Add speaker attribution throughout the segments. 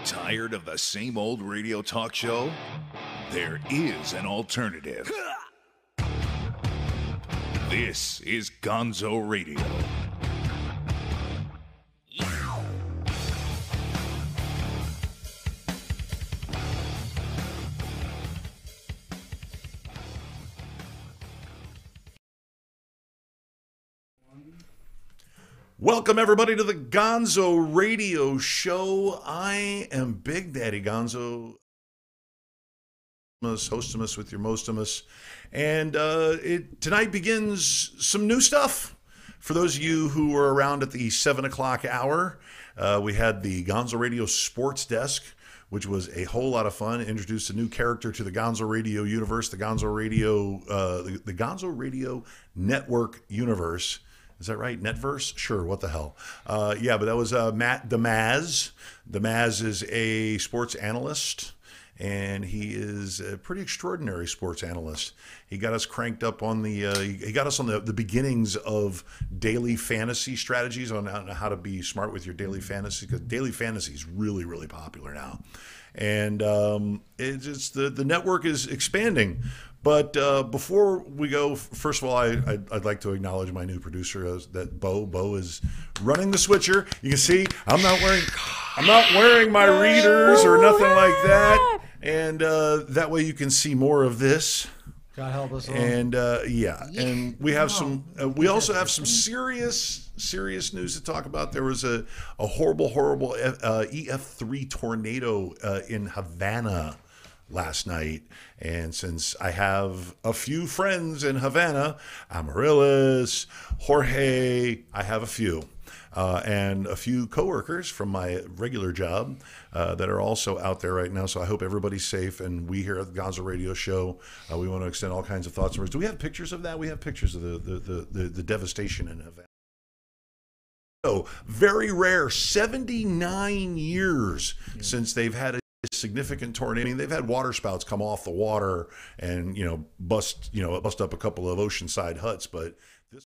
Speaker 1: Tired of the same old radio talk show? There is an alternative. This is GONZO Radio. Welcome, everybody, to the GONZO Radio Show. I am Big Daddy Gonzo, hostimus with your mostimus. And tonight begins some new stuff. For those of you who were around at the 7 o'clock hour, we had the GONZO Radio Sports Desk, which was a whole lot of fun. Introduced a new character to the GONZO Radio universe, the GONZO GONZO Radio Network universe. Is that right? Netverse? Sure, what the hell. Yeah, but that was Matt DeMaz. DeMaz is a sports analyst, and he is a pretty extraordinary sports analyst. He got us cranked up on he got us on the beginnings of daily fantasy strategies on how to be smart with your daily fantasy, because daily fantasy is really, really popular now. And it's the network is expanding. But before we go, first of all, I'd like to acknowledge my new producer, that Bo is running the switcher. You can see I'm not wearing my readers or nothing like that, and that way you can see more of this.
Speaker 2: God help us all. And
Speaker 1: yeah, and we have some. We also have some serious news to talk about. There was a horrible EF3 tornado in Havana last night, and since I have a few friends in Havana, Amaryllis, Jorge, I have a few, and a few coworkers from my regular job that are also out there right now. So I hope everybody's safe, and we here at the GONZO Radio Show, we want to extend all kinds of thoughts and words. Do we have pictures of that? We have pictures of the devastation in Havana. So very rare, 79 years since they've had a significant tornado. I mean, they've had water spouts come off the water and bust up a couple of oceanside huts, but this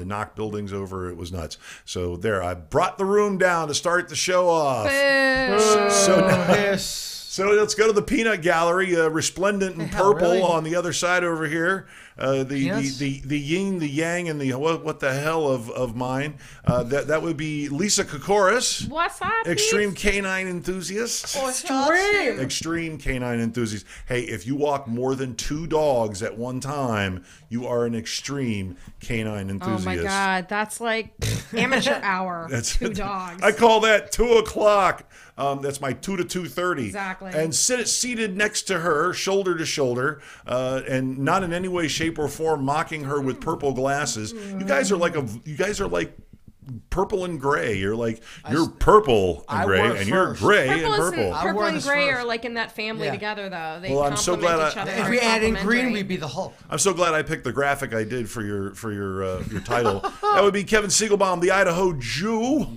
Speaker 1: to knock buildings over, it was nuts. So there, I brought the room down to start the show off. So let's go to the peanut gallery, resplendent in purple on the other side over here. The yin, the yang, and the what the hell of mine. That would be Lisa Kokoris.
Speaker 3: What's up?
Speaker 1: Extreme canine enthusiast. Extreme canine enthusiast. Hey, if you walk more than 2 dogs at one time, you are an extreme canine enthusiast.
Speaker 3: Oh my God, that's like amateur hour. 2 dogs.
Speaker 1: I call that 2 o'clock. That's my 2 to 2:30.
Speaker 3: Exactly.
Speaker 1: And seated next to her, shoulder to shoulder, and not in any way, shape, or form mocking her with purple glasses. You guys are like purple and gray. You're purple and gray, and you're gray and purple.
Speaker 3: Purple and gray are like in that family together, though. They
Speaker 1: I'm so glad
Speaker 3: each other.
Speaker 2: If we add in green, we'd be the Hulk.
Speaker 1: I'm so glad I picked the graphic I did for your title. That would be Kevin Siegelbaum, the Idaho Jew.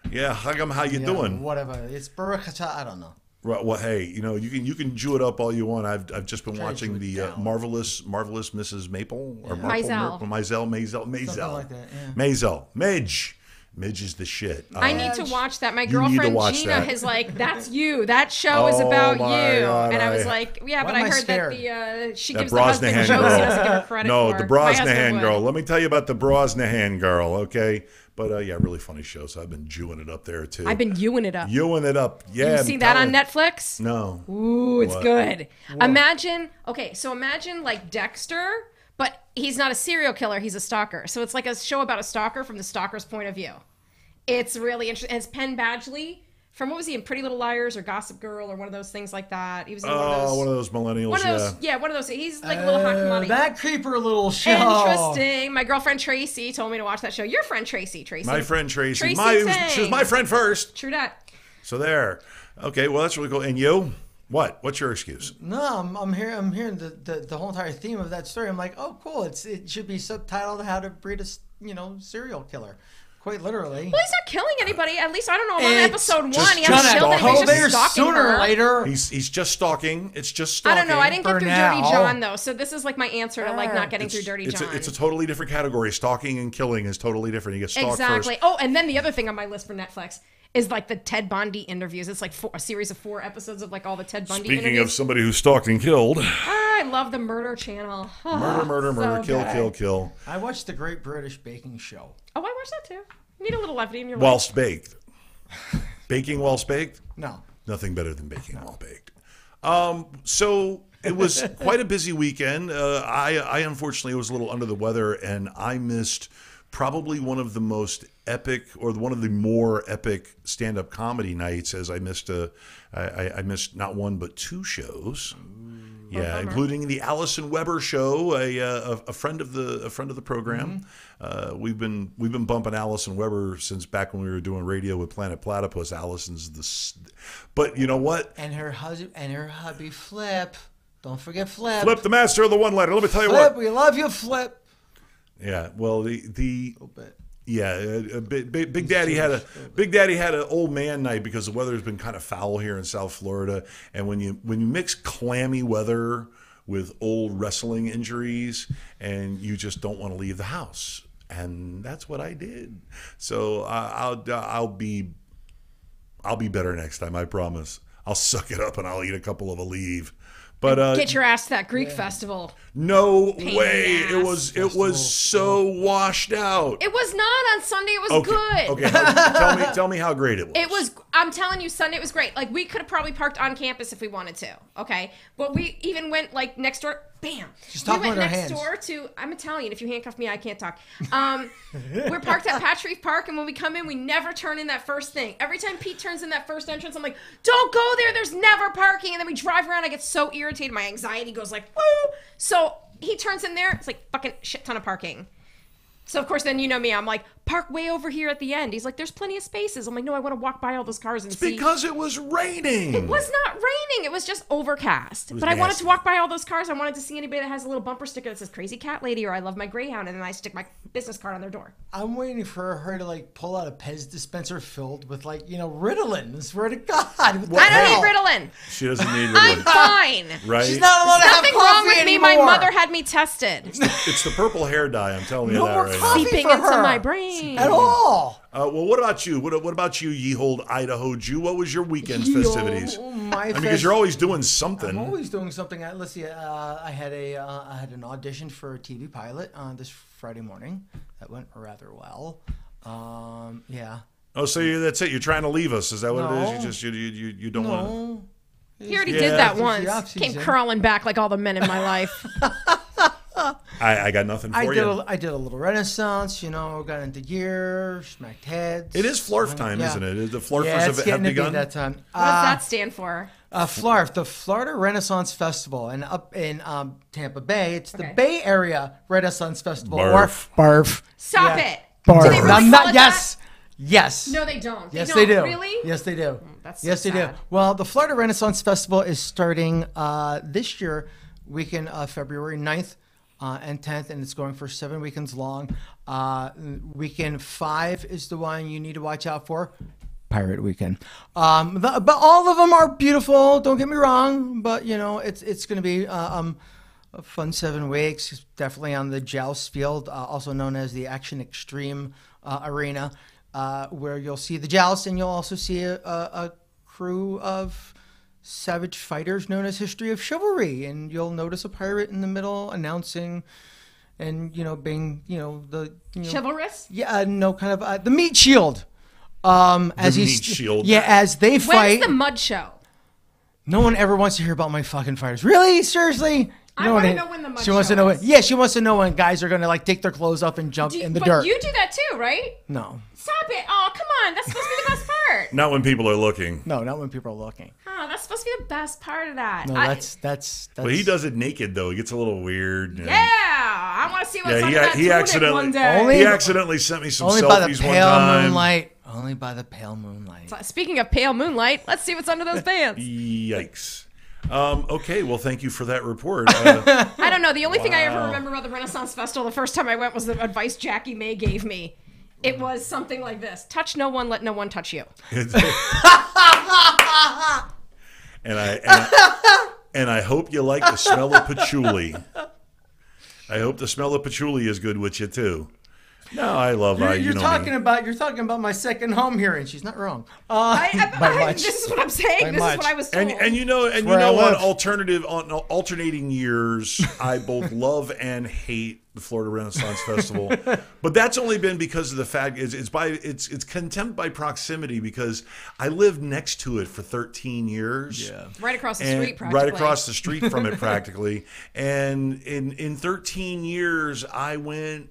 Speaker 1: Yeah, Hagam, how you doing?
Speaker 2: Whatever. It's Barakata, I don't know.
Speaker 1: Right, well, hey, you can Jew it up all you want. I've just been watching the marvelous Mrs. Maple or Maisel.
Speaker 2: Something like that, yeah.
Speaker 1: Maisel. Midge is the shit.
Speaker 3: I need to watch that. My girlfriend Gina is like, "That's you. That show is about you."
Speaker 1: God,
Speaker 3: and I was like, "Yeah," but I heard that she gives the
Speaker 1: Brosnahan
Speaker 3: husband shows he doesn't give her credit
Speaker 1: No,
Speaker 3: for.
Speaker 1: the Brosnahan girl. Let me tell you about the Brosnahan girl, okay? But yeah, really funny show. So I've been Jewing it up there too.
Speaker 3: I've been Ewing it up.
Speaker 1: Ewing it up. Yeah.
Speaker 3: You seen that on Netflix?
Speaker 1: No.
Speaker 3: Ooh, it's good. Whoa. Imagine like Dexter, but he's not a serial killer. He's a stalker. So it's like a show about a stalker from the stalker's point of view. It's really interesting. And it's Penn Badgley from, what was he in, Pretty Little Liars or Gossip Girl or one of those things like that. He was in
Speaker 1: one of those millennials.
Speaker 3: One of those. He's like a little hot money.
Speaker 2: That creeper little show.
Speaker 3: Interesting. My girlfriend Tracy told me to watch that show. Your friend Tracy.
Speaker 1: My friend Tracy. She was my friend first.
Speaker 3: True that.
Speaker 1: So there. Okay, well, that's really cool. And you? What? What's your excuse?
Speaker 2: No, I'm hearing the whole entire theme of that story. I'm like, oh, cool. It should be subtitled "How to Breed a Serial Killer." Quite literally.
Speaker 3: Well, he's not killing anybody. At least I don't know. On episode 1, he hasn't killed anybody. He's just stalking
Speaker 2: sooner
Speaker 3: her.
Speaker 2: Or later.
Speaker 1: He's just stalking. It's just stalking.
Speaker 3: I don't know. I didn't get through Dirty John though, so this is like my answer to like not getting through Dirty John.
Speaker 1: It's a totally different category. Stalking and killing is totally different. You get stalked
Speaker 3: exactly.
Speaker 1: first.
Speaker 3: Oh, and then the other thing on my list for Netflix is like the Ted Bundy interviews. It's like a series of 4 episodes of like all the Ted Bundy
Speaker 1: Speaking
Speaker 3: interviews.
Speaker 1: of somebody who stalked and killed.
Speaker 3: I love the Murder Channel.
Speaker 1: Murder,
Speaker 3: So good.
Speaker 1: kill.
Speaker 2: I watched the Great British Baking Show.
Speaker 3: Oh, I watched that too. You need a little levity in your life.
Speaker 1: Whilst baked. Baking whilst baked?
Speaker 2: No.
Speaker 1: Nothing better than baking while baked. So it was quite a busy weekend. I unfortunately was a little under the weather, and I missed probably one of the most epic, or one of the more epic stand-up comedy nights, as I missed I missed not one but 2 shows. Yeah, including the Allison Weber show, a friend of the program. We've been bumping Allison Weber since back when we were doing radio with Planet Platypus. Allison's but you know what?
Speaker 2: And her hubby Flip. Don't forget Flip.
Speaker 1: Flip, the master of the one-liner. Let me tell you
Speaker 2: Flip,
Speaker 1: what.
Speaker 2: we love you, Flip.
Speaker 1: Yeah, well, the
Speaker 2: A little bit.
Speaker 1: yeah, Big Daddy had an old man night because the weather's been kind of foul here in South Florida, and when you mix clammy weather with old wrestling injuries, and you just don't want to leave the house, and that's what I did. So I'll be better next time, I promise. I'll suck it up and I'll eat a couple of Aleve. But
Speaker 3: get your ass to that Greek festival.
Speaker 1: No
Speaker 3: Pain
Speaker 1: way!
Speaker 3: in the ass.
Speaker 1: It was so washed out.
Speaker 3: It was not on Sunday. It was good.
Speaker 1: Okay, tell me how great it was.
Speaker 3: It was. I'm telling you, Sunday was great. Like, we could have probably parked on campus if we wanted to. Okay, but we even went like next door. Bam.
Speaker 2: She's
Speaker 3: We
Speaker 2: talking
Speaker 3: went
Speaker 2: with her
Speaker 3: next
Speaker 2: hands.
Speaker 3: door to. I'm Italian. If you handcuff me, I can't talk. We're parked at Patrick Park, and when we come in, we never turn in that first thing. Every time Pete turns in that first entrance, I'm like, "Don't go there. There's never parking." And then we drive around. I get so irritated. My anxiety goes like, "Woo!" So he turns in there. It's like fucking shit ton of parking. So, of course, then you know me. I'm like, park way over here at the end. He's like, there's plenty of spaces. I'm like, no, I want to walk by all those cars and see.
Speaker 1: Because it was raining.
Speaker 3: It was not raining. It was just overcast. But I wanted to walk by all those cars. I wanted to see anybody that has a little bumper sticker that says Crazy Cat Lady or I love my Greyhound. And then I stick my business card on their door.
Speaker 2: I'm waiting for her to like pull out a Pez dispenser filled with like, Ritalin. I swear to God.
Speaker 3: I don't need Ritalin.
Speaker 1: She doesn't need
Speaker 3: I'm
Speaker 1: Ritalin.
Speaker 3: fine.
Speaker 1: Right?
Speaker 2: She's not allowed to have
Speaker 3: Nothing
Speaker 2: coffee
Speaker 3: wrong with
Speaker 2: anymore.
Speaker 3: me. My mother had me tested.
Speaker 1: It's the purple hair dye. I'm telling you
Speaker 2: No
Speaker 1: that
Speaker 2: more
Speaker 1: right
Speaker 2: coffee
Speaker 3: Seeping
Speaker 2: for
Speaker 3: into
Speaker 2: her.
Speaker 3: my brain.
Speaker 2: At all.
Speaker 1: now. Well, what about you? What about you, Yehold Idaho Jew? What was your weekend's festivities? Because you're always doing something.
Speaker 2: I'm always doing something. Let's see. I had an audition for a TV pilot this Friday morning. That went rather well. Yeah.
Speaker 1: Oh, so that's it. You're trying to leave us. Is that what it is?
Speaker 2: No.
Speaker 1: You just you don't want to.
Speaker 2: No.
Speaker 3: He already
Speaker 1: Yeah.
Speaker 3: did that
Speaker 2: It's the
Speaker 3: once.
Speaker 2: off-season.
Speaker 3: Came crawling back like all the men in my life.
Speaker 1: I got nothing for you.
Speaker 2: I did a little Renaissance, got into gear, smacked heads.
Speaker 1: It is Flarf time,
Speaker 2: Yeah.
Speaker 1: isn't it? The Flarfers
Speaker 2: Yeah, it's
Speaker 1: have
Speaker 2: getting to be
Speaker 1: begun.
Speaker 2: that time.
Speaker 3: What does that stand for?
Speaker 2: Flarf, the Florida Renaissance Festival, and up in Tampa Bay, it's the
Speaker 3: Okay.
Speaker 2: Bay Area Renaissance Festival.
Speaker 1: Barf.
Speaker 2: Or Barf.
Speaker 3: Stop
Speaker 2: Yeah.
Speaker 3: it.
Speaker 2: Barf.
Speaker 3: Do they really
Speaker 2: I'm
Speaker 3: call
Speaker 2: not.
Speaker 3: it
Speaker 2: Yes. Yes.
Speaker 3: No, they don't.
Speaker 2: Yes,
Speaker 3: don't.
Speaker 2: they do.
Speaker 3: Really?
Speaker 2: Yes, they do.
Speaker 3: That's so
Speaker 2: yes, they do.
Speaker 3: sad.
Speaker 2: Well, the Florida Renaissance Festival is starting this year, weekend February 9th and 10th, and it's going for 7 weekends long. Weekend 5 is the one you need to watch out for. Pirate Weekend. But all of them are beautiful. Don't get me wrong. But, it's going to be a fun 7 weeks. Definitely on the Joust Field, also known as the Action Extreme Arena, where you'll see the Joust, and you'll also see a crew of savage fighters known as History of Chivalry. And you'll notice a pirate in the middle announcing and, being, the...
Speaker 3: Chivalrous?
Speaker 2: Yeah, no, kind of the meat shield. As
Speaker 1: meat shield.
Speaker 2: Yeah, as they fight.
Speaker 3: When's the mud show?
Speaker 2: No one ever wants to hear about my fucking fighters. Really? Seriously?
Speaker 3: I wanna know when the mud
Speaker 2: She wants
Speaker 3: show
Speaker 2: to know
Speaker 3: is.
Speaker 2: Yeah, she wants to know when guys are gonna take their clothes off and jump in the
Speaker 3: But
Speaker 2: dirt.
Speaker 3: you do that too, right?
Speaker 2: No,
Speaker 3: Stop it. Oh, come on. That's supposed to be the best part.
Speaker 1: Not when people are looking.
Speaker 2: no, not when people are looking.
Speaker 3: Oh, that's supposed to be the best part of that.
Speaker 2: No, that's.
Speaker 1: But he does it naked though. He gets a little weird.
Speaker 3: Yeah, I want to see what's
Speaker 1: Yeah,
Speaker 3: under that
Speaker 1: he
Speaker 3: tunic
Speaker 1: accidentally
Speaker 3: one day.
Speaker 2: Only-
Speaker 1: he accidentally sent me some
Speaker 2: only by the
Speaker 1: selfies one
Speaker 2: pale
Speaker 1: time.
Speaker 2: moonlight. Only by the pale moonlight.
Speaker 3: Speaking of pale moonlight, let's see what's under those pants.
Speaker 1: Yikes. Okay, well, thank you for that report.
Speaker 3: I don't know. The only thing I ever remember about the Renaissance Festival, the first time I went, was the advice Jackie May gave me. It was something like this: touch no one, let no one touch you.
Speaker 1: and I hope you like the smell of patchouli. I hope the smell of patchouli is good with you too. No, I love
Speaker 2: You're talking about my second home here, and she's not wrong.
Speaker 3: This is what I'm saying. This is what I was told.
Speaker 1: And you know on alternating years, I both love and hate the Florida Renaissance Festival, but that's only been because of the fact it's contempt by proximity, because I lived next to it for 13 years.
Speaker 3: Yeah, right across the street, practically.
Speaker 1: Right across the street from it, practically. And in 13 years, I went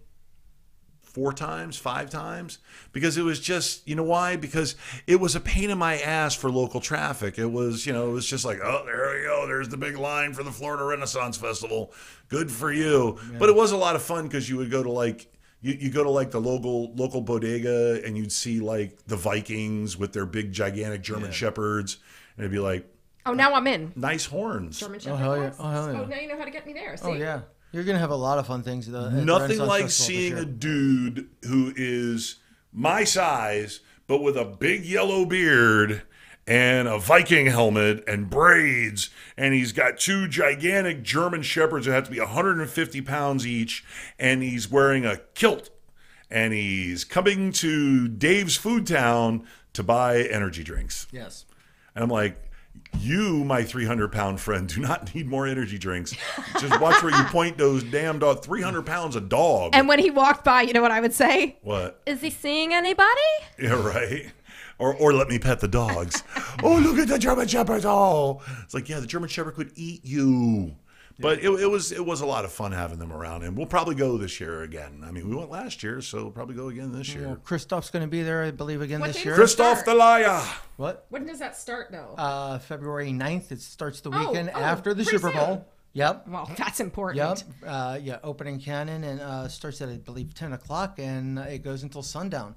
Speaker 1: 4 times, 5 times, because it was just, you know why? Because it was a pain in my ass for local traffic. It was, it was just like, oh, there you go. There's the big line for the Florida Renaissance Festival. Good for you. Yeah. But it was a lot of fun, because you would go to like, you go to like the local bodega, and you'd see like the Vikings with their big gigantic German Shepherds, and it'd be like,
Speaker 3: oh, now I'm in.
Speaker 1: Nice horns.
Speaker 3: German Shepherd.
Speaker 2: Oh, hell yeah. Oh, hell yeah.
Speaker 3: Oh, now you know how to get me there. See?
Speaker 2: Oh, yeah. You're going to have a lot of fun things.
Speaker 1: Nothing like seeing a dude who is my size, but with a big yellow beard and a Viking helmet and braids, and he's got 2 gigantic German Shepherds that have to be 150 pounds each, and he's wearing a kilt, and he's coming to Dave's Food Town to buy energy drinks.
Speaker 2: Yes.
Speaker 1: And I'm like, you, my 300-pound friend, do not need more energy drinks. Just watch where you point those damn dog. 300 pounds a dog.
Speaker 3: And when he walked by, you know what I would say?
Speaker 1: What?
Speaker 3: Is he seeing anybody?
Speaker 1: Yeah, right. Or let me pet the dogs. Oh, look at the German Shepherd. Oh, it's like, yeah, the German Shepherd could eat you. But it was a lot of fun having them around, and we'll probably go this year again. I mean, we went last year, so we'll probably go again this year.
Speaker 2: Well, Christoph's going to be there, I believe, again this year.
Speaker 1: Christoph the Liar.
Speaker 2: What?
Speaker 3: When does that start, though?
Speaker 2: February 9th. It starts the weekend after the Super Bowl.
Speaker 3: Soon.
Speaker 2: Yep.
Speaker 3: Well, that's important.
Speaker 2: Yep. Opening cannon, and starts at, I believe, 10 o'clock, and it goes until sundown.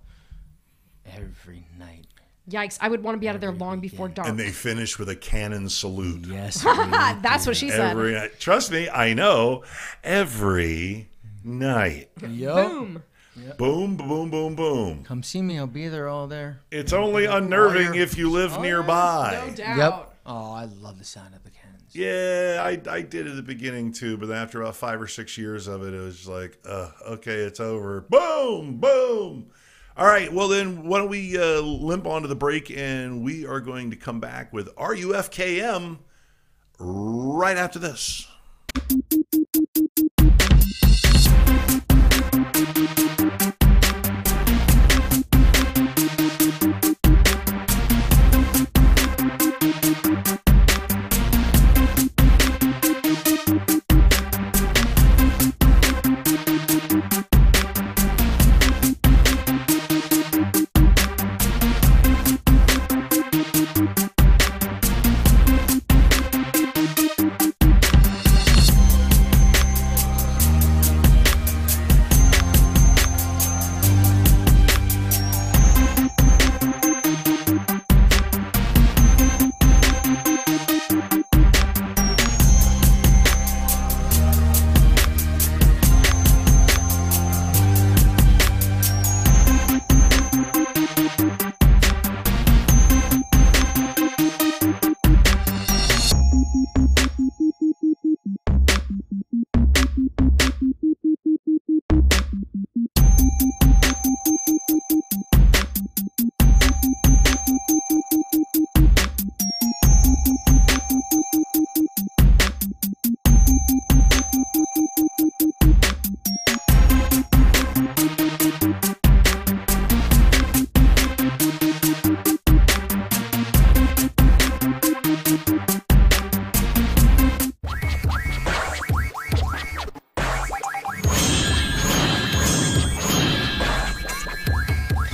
Speaker 2: Every night.
Speaker 3: Yikes, I would want to be out of there long before dark.
Speaker 1: And they finish with a cannon salute.
Speaker 2: Yes.
Speaker 3: That's what she said.
Speaker 1: Every night. Trust me, I know. Every night.
Speaker 2: Yep.
Speaker 3: Boom.
Speaker 2: Yep.
Speaker 1: Boom, boom, boom, boom.
Speaker 2: Come see me. I'll be there all there.
Speaker 1: It's only unnerving if you live nearby.
Speaker 3: No doubt.
Speaker 2: Yep. Oh, I love the sound of the cannons.
Speaker 1: Yeah, I did at the beginning too, but after about 5 or 6 years of it, it was just like, okay, it's over. Boom, boom. All right, well then, why don't we limp on to the break, and we are going to come back with RUFKM right after this.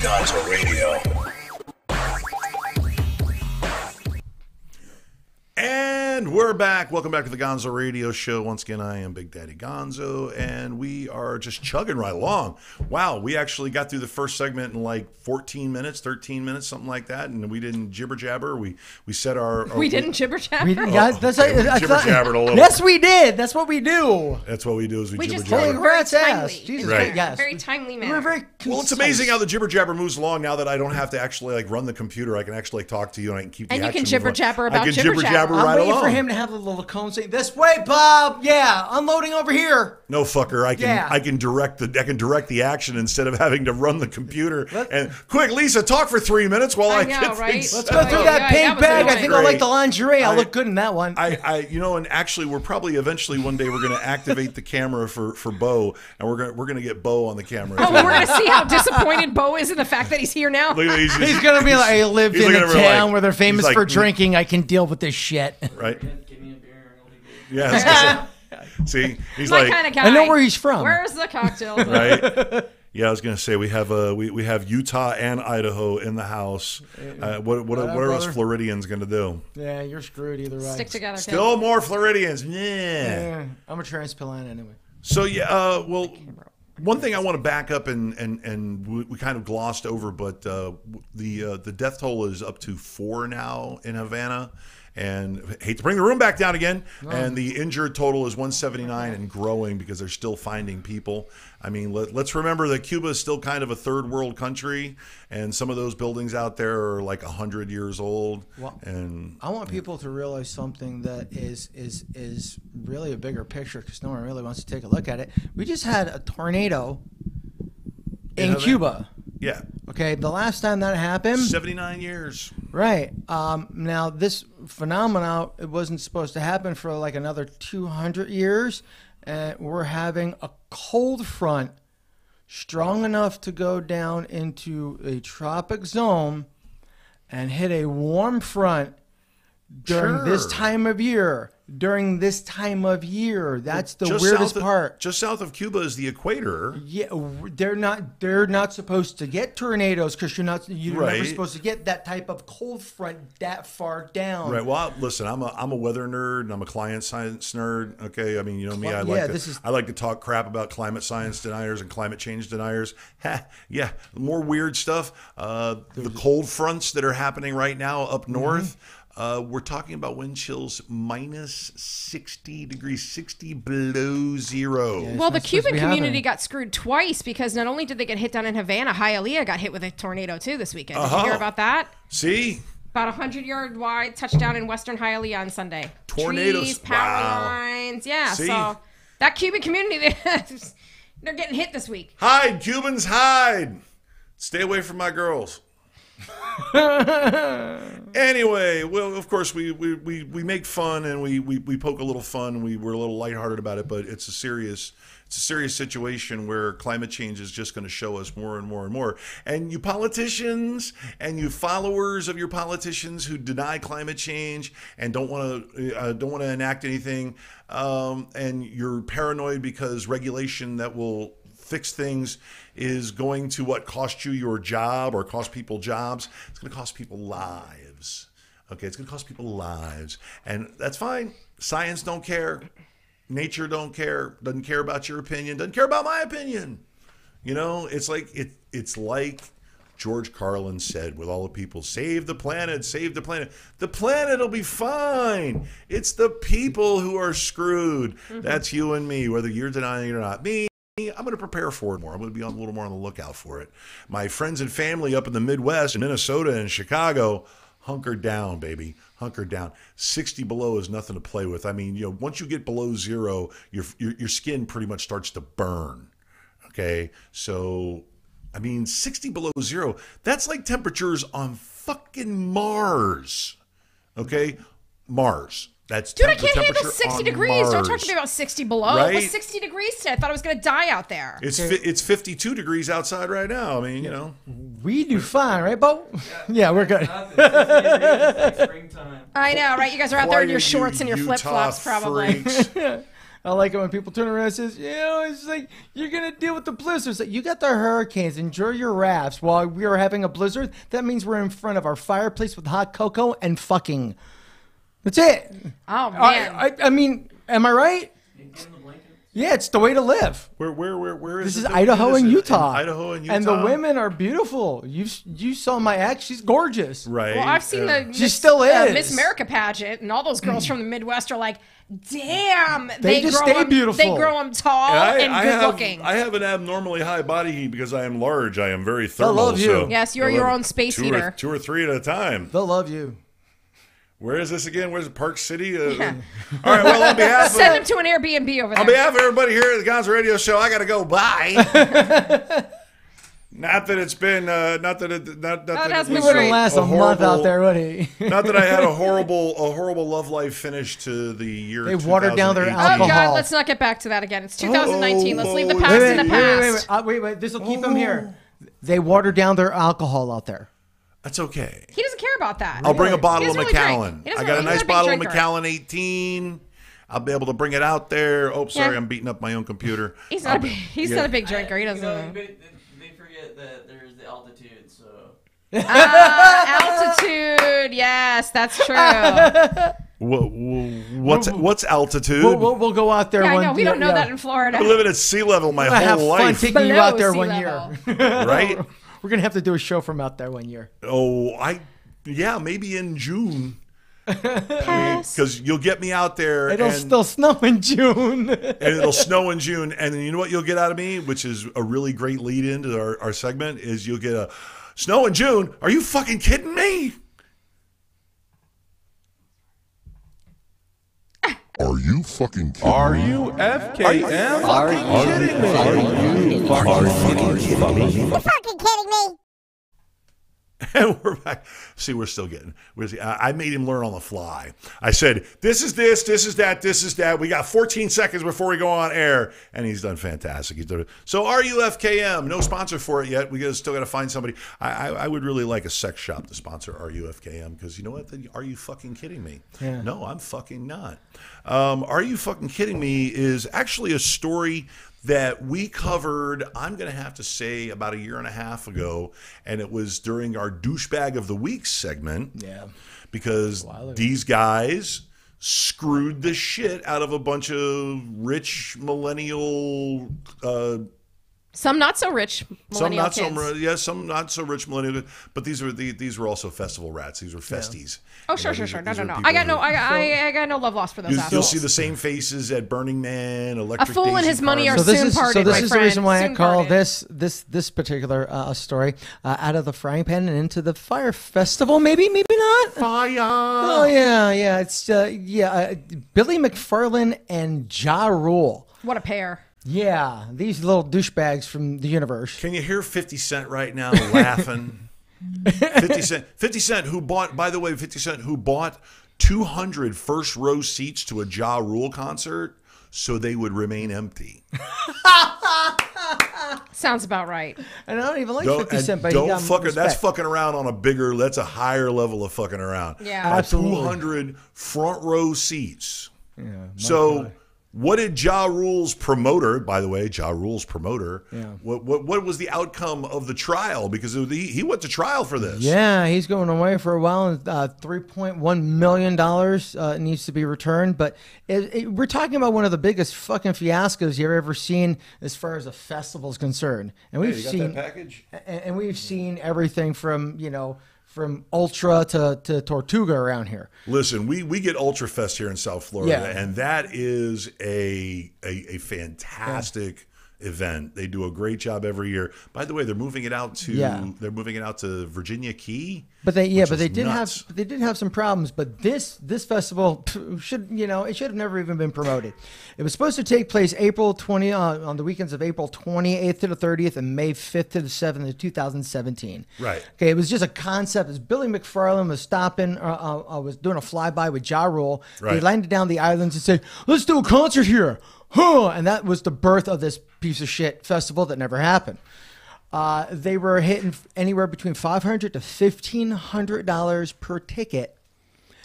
Speaker 4: GONZO Radio.
Speaker 1: And we're back. Welcome back to the GONZO Radio Show. Once again, I am Big Daddy Gonzo, and we are just chugging right along. Wow, we actually got through the first segment in like 14 minutes, 13 minutes, something like that, and we didn't jibber jabber. We said our
Speaker 3: we didn't jibber jabber.
Speaker 2: We, yeah, that's
Speaker 1: okay, we jibber jabbered a little.
Speaker 2: Yes, we did. That's what we do.
Speaker 1: That's what we do is we jibber
Speaker 3: just
Speaker 1: jabber.
Speaker 3: told
Speaker 2: Rat's
Speaker 3: Very
Speaker 2: ass.
Speaker 3: timely.
Speaker 2: Jesus
Speaker 1: Right.
Speaker 2: Christ, yes.
Speaker 3: Very timely man.
Speaker 2: We're very
Speaker 1: Well, it's
Speaker 2: concise.
Speaker 1: amazing how the jibber jabber moves along now that I don't have to actually like run the computer. I can actually talk to you and I can keep the
Speaker 3: And you
Speaker 1: action
Speaker 3: can jibber
Speaker 1: moving.
Speaker 3: jabber
Speaker 1: I
Speaker 3: about
Speaker 1: can
Speaker 3: jibber
Speaker 1: jibber
Speaker 3: jabber.
Speaker 1: jabber
Speaker 2: I'm
Speaker 1: right
Speaker 2: waiting
Speaker 1: along.
Speaker 2: for him him to have a little cone saying, "This way, Bob. Yeah, unloading over here."
Speaker 1: No, fucker. I
Speaker 2: Yeah.
Speaker 1: can direct the action instead of having to run the computer. And quick, Lisa, talk for 3 minutes while I
Speaker 3: know,
Speaker 1: get
Speaker 3: right?
Speaker 1: things.
Speaker 2: Let's go through that pink
Speaker 3: was
Speaker 2: bag. I
Speaker 3: annoying.
Speaker 2: think I like
Speaker 1: Great.
Speaker 2: the lingerie. I'll look good in that one.
Speaker 1: And actually, we're probably eventually one day we're going to activate the camera for Bo, and we're gonna get Bo on the camera.
Speaker 3: Oh, we're gonna see how disappointed Bo is in the fact that he's here now.
Speaker 1: Look at these.
Speaker 2: He's gonna be like, "I live
Speaker 1: he's
Speaker 2: in a
Speaker 1: looking at her
Speaker 2: town
Speaker 1: like-
Speaker 2: where they're famous
Speaker 1: he's like,
Speaker 2: for drinking. I can deal with this shit."
Speaker 1: Right?
Speaker 5: Give me a beer and I'll be good.
Speaker 1: Yeah. I was gonna say- See, he's
Speaker 3: My
Speaker 1: like,
Speaker 3: kind of guy.
Speaker 2: I know where he's from.
Speaker 3: Where's the cocktail?
Speaker 1: right? Yeah, I was gonna say we have we have Utah and Idaho in the house. What are us
Speaker 2: brother?
Speaker 1: Floridians gonna do?
Speaker 2: Yeah, you're screwed either way.
Speaker 3: Stick together. kid.
Speaker 1: Still more Floridians. Yeah.
Speaker 2: Yeah, I'm a transplant anyway.
Speaker 1: So yeah, well, one thing I want to back up and we kind of glossed over, but the death toll is up to 4 now in Havana. And hate to bring the room back down again. And the injured total is 179 and growing because they're still finding people. I mean, let's remember that Cuba is still kind of a third world country, and some of those buildings out there are like 100 years old.
Speaker 2: Well,
Speaker 1: And
Speaker 2: I want people to realize something that is really a bigger picture because no one really wants to take a look at it. We just had a tornado in
Speaker 1: Havana?
Speaker 2: Cuba.
Speaker 1: yeah,
Speaker 2: Okay, the last time that happened,
Speaker 1: 79 years.
Speaker 2: right? Now this phenomena, it wasn't supposed to happen for like another 200 years, and we're having a cold front strong enough to go down into a tropic zone and hit a warm front during this
Speaker 1: Sure.
Speaker 2: time of year. During this time of year, that's the
Speaker 1: Just
Speaker 2: weirdest
Speaker 1: south of-
Speaker 2: part.
Speaker 1: Just south of Cuba is the equator.
Speaker 2: Yeah, they're not supposed to get tornadoes because you're never
Speaker 1: Right.
Speaker 2: supposed to get that type of cold front that far down.
Speaker 1: Right. Well, listen, I'm a weather nerd and I'm a climate science nerd. Okay. I mean, you know me. I like to talk crap about climate science deniers and climate change deniers. Yeah. More weird stuff. The cold fronts that are happening right now up north. We're talking about wind chills minus 60 degrees, 60 below zero.
Speaker 2: Yeah.
Speaker 3: Well, the
Speaker 2: not supposed to
Speaker 3: Cuban
Speaker 2: be
Speaker 3: community
Speaker 2: happening.
Speaker 3: got screwed twice because not only did they get hit down in Havana, Hialeah got hit with a tornado too this weekend. Did you hear about that?
Speaker 1: See?
Speaker 3: About 100-yard wide touchdown in western Hialeah on Sunday.
Speaker 1: Tornadoes.
Speaker 3: Trees, power
Speaker 1: Wow.
Speaker 3: lines. Yeah,
Speaker 1: See?
Speaker 3: so that Cuban community, they're getting hit this week.
Speaker 1: Hide, Cubans, hide. Stay away from my girls. Anyway, well, of course, we make fun and we poke a little fun. We're a little lighthearted about it, but it's a serious situation where climate change is just going to show us more and more and more. And you politicians and you followers of your politicians who deny climate change and don't want to enact anything, and you're paranoid because regulation that will fix things is going to cost you your job or cost people jobs. It's going to cost people lives. Okay, it's going to cost people lives, and that's fine. Science don't care. Nature don't care. Doesn't care about your opinion. Doesn't care about my opinion. You know, it's like George Carlin said with all the people, save the planet, save the planet. The planet will be fine. It's the people who are screwed. That's you and me, whether you're denying it or not. Me, I'm going to prepare for it more. I'm going to be a little more on the lookout for it. My friends and family up in the Midwest, in Minnesota and Chicago, hunker down, baby. Hunker down. 60 below is nothing to play with. I mean, once you get below zero, your skin pretty much starts to burn. Okay? So, I mean, 60 below zero, that's like temperatures on fucking Mars. Okay? Mars. That's
Speaker 3: Dude, I can't handle
Speaker 1: temperature
Speaker 3: 60
Speaker 1: on
Speaker 3: degrees. Don't talk
Speaker 1: Mars.
Speaker 3: to me about 60 below.
Speaker 1: Right?
Speaker 3: It was 60 degrees today. I thought I was going to die out there.
Speaker 1: It's 52 degrees outside right now. I mean,
Speaker 2: We do fine, right, Bo? Yeah, we're good.
Speaker 5: Nothing. 50 degrees, it's like springtime.
Speaker 3: I know, right? You guys are out there in your
Speaker 1: Quiet,
Speaker 3: shorts and your
Speaker 1: Utah
Speaker 3: flip-flops probably.
Speaker 1: freaks.
Speaker 2: I like it when people turn around and says, it's like, you're going to deal with the blizzards. You got the hurricanes. Enjoy your rafts. While we are having a blizzard, that means we're in front of our fireplace with hot cocoa and fucking. That's it.
Speaker 3: Oh, man.
Speaker 2: I mean, am I right?
Speaker 5: You get in the blanket.
Speaker 2: Yeah, it's the way to live.
Speaker 1: Where is
Speaker 2: This is
Speaker 1: it?
Speaker 2: Idaho and
Speaker 1: In
Speaker 2: Utah.
Speaker 1: Idaho and Utah.
Speaker 2: And the women are beautiful. You saw my ex. She's gorgeous.
Speaker 1: Right.
Speaker 3: Well, I've seen the
Speaker 2: She still is.
Speaker 3: Miss America pageant, and all those girls from the Midwest are like, damn,
Speaker 2: They just
Speaker 3: grow
Speaker 2: stay
Speaker 3: 'em-
Speaker 2: beautiful.
Speaker 3: They grow them tall and good looking.
Speaker 1: I have an abnormally high body heat because I am large. I am very thermal.
Speaker 2: love you.
Speaker 1: So
Speaker 3: Yes, you're your own space heater.
Speaker 1: Two or three at a time.
Speaker 2: They'll love you.
Speaker 1: Where is this again? Where's it? Park City?
Speaker 3: Yeah.
Speaker 1: All right, well, on behalf
Speaker 3: Send
Speaker 1: of...
Speaker 3: him to an Airbnb over there.
Speaker 1: On behalf of everybody here at the Gonzo Radio Show, I got to go. Bye. Not that it's been, not that it, not that
Speaker 3: has
Speaker 1: it
Speaker 3: been
Speaker 1: was
Speaker 3: great.
Speaker 2: Wouldn't last a month out there, would he?
Speaker 1: Not that I had a horrible love life finish to the year.
Speaker 2: They watered down their
Speaker 1: 2018.
Speaker 3: Oh, God,
Speaker 2: alcohol.
Speaker 3: let's not get back to that again. It's 2019. Let's leave the
Speaker 1: Wait,
Speaker 3: past in the past.
Speaker 2: Wait. This will keep them here. They watered down their alcohol out there.
Speaker 1: That's okay.
Speaker 3: He doesn't care about that.
Speaker 1: I'll bring a bottle of
Speaker 3: He doesn't really
Speaker 1: Macallan.
Speaker 3: drink. He
Speaker 1: I
Speaker 3: doesn't
Speaker 1: got a
Speaker 3: really-
Speaker 1: nice
Speaker 3: he's not a big
Speaker 1: bottle of
Speaker 3: drinker.
Speaker 1: Macallan 18. I'll be able to bring it out there. Oh, sorry,
Speaker 3: Yeah.
Speaker 1: I'm beating up my own computer.
Speaker 3: He's not a big drinker. He doesn't.
Speaker 5: They forget that there's the altitude, so.
Speaker 3: Altitude. Yes, that's true.
Speaker 1: What's altitude?
Speaker 2: We'll go out there.
Speaker 3: Yeah, I
Speaker 2: one
Speaker 3: know. We don't know that in Florida.
Speaker 1: I've been living at sea level my
Speaker 2: I have
Speaker 1: whole
Speaker 2: fun
Speaker 1: life,
Speaker 2: taking you
Speaker 3: Below
Speaker 2: out there
Speaker 3: sea
Speaker 2: one
Speaker 3: level.
Speaker 2: year.
Speaker 1: right?
Speaker 2: We're gonna have to do a show from out there one year.
Speaker 1: Oh, maybe in June.
Speaker 3: Pass.
Speaker 1: Because you'll get me out there,
Speaker 2: It'll
Speaker 1: and
Speaker 2: still snow in June.
Speaker 1: it'll snow in June. And then you know what you'll get out of me, which is a really great lead into our segment, is you'll get a snow in June. Are you fucking kidding me?
Speaker 6: Are you fucking kidding
Speaker 7: Are
Speaker 6: me?
Speaker 7: you FKM?
Speaker 6: Are you
Speaker 8: fucking kidding me?
Speaker 1: And we're back. See, we're still getting. I made him learn on the fly. I said, this is this, this is that, this is that. We got 14 seconds before we go on air. And he's done fantastic. He's done it. So RUFKM, no sponsor for it yet. Still got to find somebody. I would really like a sex shop to sponsor RUFKM because you know what? Are you fucking kidding me?
Speaker 2: Yeah.
Speaker 1: No, I'm fucking not. Are You Fucking Kidding Me is actually a story that we covered, I'm going to have to say, about a year and a half ago, and it was during our Douchebag of the Week segment.
Speaker 2: Yeah.
Speaker 1: Because these guys screwed the shit out of a bunch of rich millennial
Speaker 3: Some not so rich millennial kids.
Speaker 1: some not so rich millennial, but these were also festival rats. These were festies.
Speaker 3: Oh, sure.
Speaker 1: These
Speaker 3: No.
Speaker 1: are
Speaker 3: I got
Speaker 1: people
Speaker 3: I got no love lost for those
Speaker 1: You'll
Speaker 3: assholes.
Speaker 1: see the same faces at Burning Man,
Speaker 3: A
Speaker 1: Electric
Speaker 3: fool and
Speaker 1: Daisy
Speaker 3: his money are
Speaker 1: Party.
Speaker 3: soon parted,
Speaker 2: this
Speaker 3: my
Speaker 2: is
Speaker 3: friend.
Speaker 2: the reason why I
Speaker 3: Soon
Speaker 2: call
Speaker 3: parted.
Speaker 2: this particular story out of the frying pan and into the Fyre Festival. Maybe not.
Speaker 1: Fire.
Speaker 2: Oh yeah. It's Billy McFarlane and Ja Rule.
Speaker 3: What a pair.
Speaker 2: Yeah, these little douchebags from the universe.
Speaker 1: Can you hear 50 Cent right now laughing? 50 Cent, who bought, by the way, 50 Cent, who bought 200 first row seats to a Ja Rule concert so they would remain empty.
Speaker 3: Sounds about right.
Speaker 2: And I don't even like 50 Cent, but he
Speaker 1: don't
Speaker 2: got
Speaker 1: fucking, that's
Speaker 2: respect.
Speaker 1: fucking around on that's a higher level of fucking around.
Speaker 3: Yeah.
Speaker 2: Absolutely.
Speaker 1: 200 front row seats.
Speaker 2: Yeah,
Speaker 1: So what did Ja Rule's promoter, by the way, Ja Rule's promoter,
Speaker 2: Yeah.
Speaker 1: what was the outcome of the trial? Because he went to trial for this.
Speaker 2: Yeah, he's going away for a while, and $3.1 million needs to be returned. But we're talking about one of the biggest fucking fiascos you've ever seen as far as a festival is concerned. And we've
Speaker 1: you got
Speaker 2: seen
Speaker 1: that package?
Speaker 2: and we've seen everything from from Ultra to Tortuga around here.
Speaker 1: Listen, we get Ultra Fest here in South Florida,
Speaker 2: Yeah.
Speaker 1: and that is a fantastic event. They do a great job every year. By the way, they're moving it out to Virginia Key.
Speaker 2: But they
Speaker 1: which
Speaker 2: did
Speaker 1: is nuts.
Speaker 2: have some problems. But this festival should have never even been promoted. It was supposed to take place April 20 on the weekends of April 28th to the 30th and May 5th to the 7th of 2017.
Speaker 1: Right.
Speaker 2: Okay, it was just a concept. As Billy McFarlane was stopping, was doing a flyby with Ja Rule. They
Speaker 1: Right.
Speaker 2: landed down the islands and said, "Let's do a concert here." Huh. And that was the birth of this piece of shit festival that never happened. They were hitting anywhere between $500 to $1,500 per ticket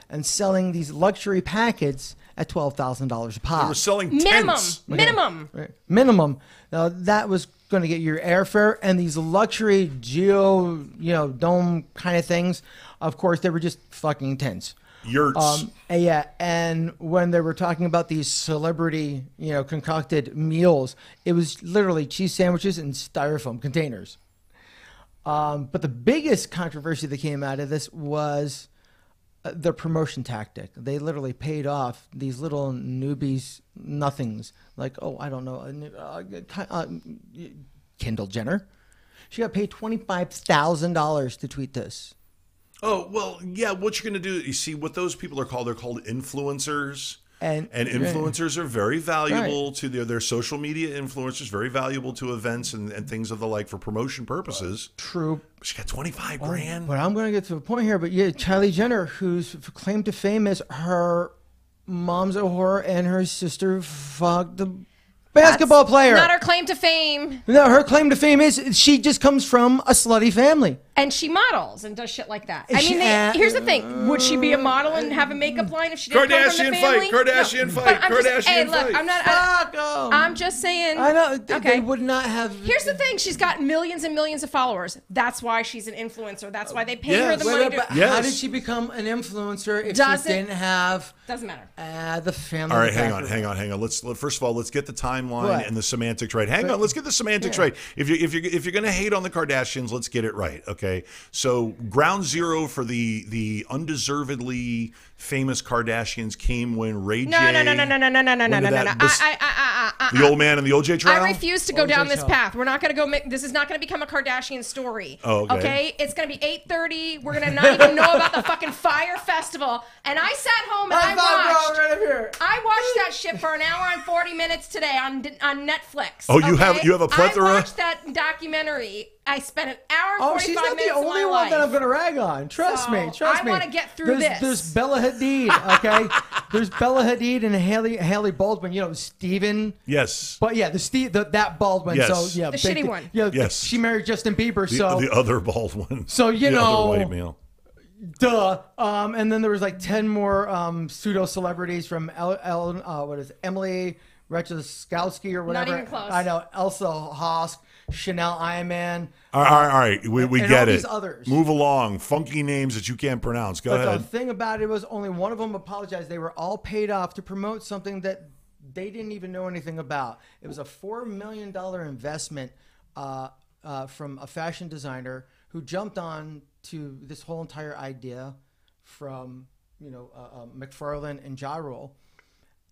Speaker 2: and selling these luxury packets at $12,000 a pop.
Speaker 1: They were selling
Speaker 3: Minimum.
Speaker 1: tents.
Speaker 2: Right. Minimum. Now that was going to get your airfare and these luxury dome kind of things. Of course, they were just fucking tents.
Speaker 1: Yurts.
Speaker 2: And when they were talking about these celebrity, concocted meals, it was literally cheese sandwiches in styrofoam containers. But the biggest controversy that came out of this was the promotion tactic. They literally paid off these little newbies, nothings, like, I don't know, Kendall Jenner. She got paid $25,000 to tweet this.
Speaker 1: Oh, well, yeah, what you're going to do, you see what those people are called, they're called influencers. And influencers are very valuable to their social media influencers, very valuable to events and things of the like for promotion purposes.
Speaker 2: True.
Speaker 1: She got 25 grand.
Speaker 2: But I'm going to get to a point here. But yeah, Kylie Jenner, whose claim to fame is her mom's a whore and her sister fucked the basketball player.
Speaker 3: Not her claim to fame.
Speaker 2: No, her claim to fame is she just comes from a slutty family.
Speaker 3: And she models and does shit like that. I mean, here's the thing. Would she be a model and have a makeup line if she didn't come from the family?
Speaker 1: Kardashian fight.
Speaker 3: Hey, look, I'm just saying.
Speaker 2: I know. They would not have.
Speaker 3: Here's the thing. She's got millions and millions of followers. That's why she's an influencer. That's why they pay her the money to.
Speaker 2: How did she become an influencer if she didn't have?
Speaker 3: Doesn't matter.
Speaker 2: The family.
Speaker 1: All right, hang on. Let's first of all, let's get the timeline and the semantics right. Hang on, let's get the semantics right. If you're gonna hate on the Kardashians, let's get it right. Okay. So ground zero for the undeservedly famous Kardashians came when Ray J.
Speaker 3: No.
Speaker 1: The old man in the OJ trial.
Speaker 3: I refuse to go down this path. We're not going to go. This is not going to become a Kardashian story.
Speaker 1: Oh,
Speaker 3: okay. It's going to be 8:30. We're going to not even know about the fucking Fyre Festival. And I sat home and I watched that shit for an hour and 40 minutes today on Netflix.
Speaker 1: Oh, you have a plethora.
Speaker 3: I watched that documentary. I spent an hour and 45 minutes.
Speaker 2: She's not the only one that I'm going to rag on. Trust me.
Speaker 3: I want to get through this.
Speaker 2: There's Bella Hadid, okay? There's Bella Hadid and Haley Baldwin. You know, Steven.
Speaker 1: Yes.
Speaker 2: But yeah, that Baldwin.
Speaker 1: Yes.
Speaker 2: So yeah,
Speaker 3: the shitty one.
Speaker 2: Yeah.
Speaker 1: Yes.
Speaker 2: She married Justin Bieber.
Speaker 1: The other Baldwin.
Speaker 2: So
Speaker 1: the other white male.
Speaker 2: Duh. And then there was like 10 more pseudo celebrities from Emily Ratajkowski or whatever.
Speaker 3: Not even close.
Speaker 2: I know. Elsa Hosk. Chanel Ironman.
Speaker 1: All right. We get it.
Speaker 2: Others.
Speaker 1: Move along. Funky names that you can't pronounce. Go ahead.
Speaker 2: The thing about it was only one of them apologized. They were all paid off to promote something that they didn't even know anything about. It was a $4 million investment from a fashion designer who jumped on to this whole entire idea from McFarlane and Ja Rule,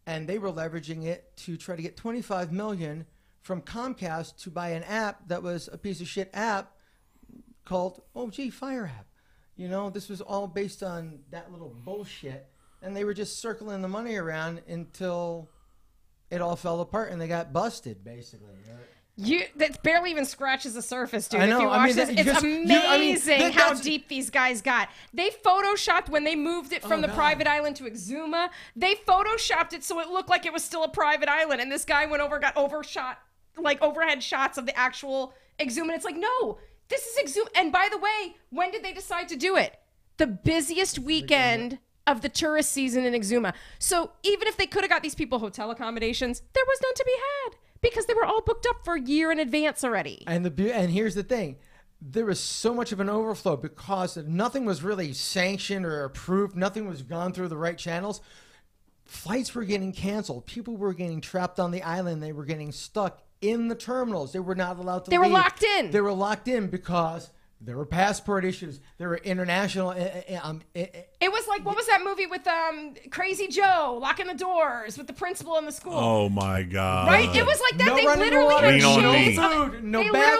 Speaker 2: and they were leveraging it to try to get $25 million from Comcast to buy an app that was a piece of shit app called Fire app. This was all based on that little bullshit, and they were just circling the money around until it all fell apart and they got busted, basically.
Speaker 3: That barely even scratches the surface, dude.
Speaker 2: I know.
Speaker 3: If you watch this, it's amazing how deep these guys got. They photoshopped when they moved it from the private island to Exuma. They photoshopped it so it looked like it was still a private island, and this guy got overshot, like overhead shots of the actual Exuma. And it's like, no, this is Exuma. And by the way, when did they decide to do it? The busiest weekend of the tourist season in Exuma. So even if they could have got these people hotel accommodations, there was none to be had, because they were all booked up for a year in advance already.
Speaker 2: And here's the thing. There was so much of an overflow because nothing was really sanctioned or approved. Nothing was gone through the right channels. Flights were getting canceled. People were getting trapped on the island. They were getting stuck in the terminals. They were not allowed to leave.
Speaker 3: They were locked in.
Speaker 2: They were locked in because there were passport issues. There were international.
Speaker 3: It was like, what was that movie with Crazy Joe locking the doors with the principal in the school?
Speaker 1: Oh my God!
Speaker 3: Right? It was like that. They literally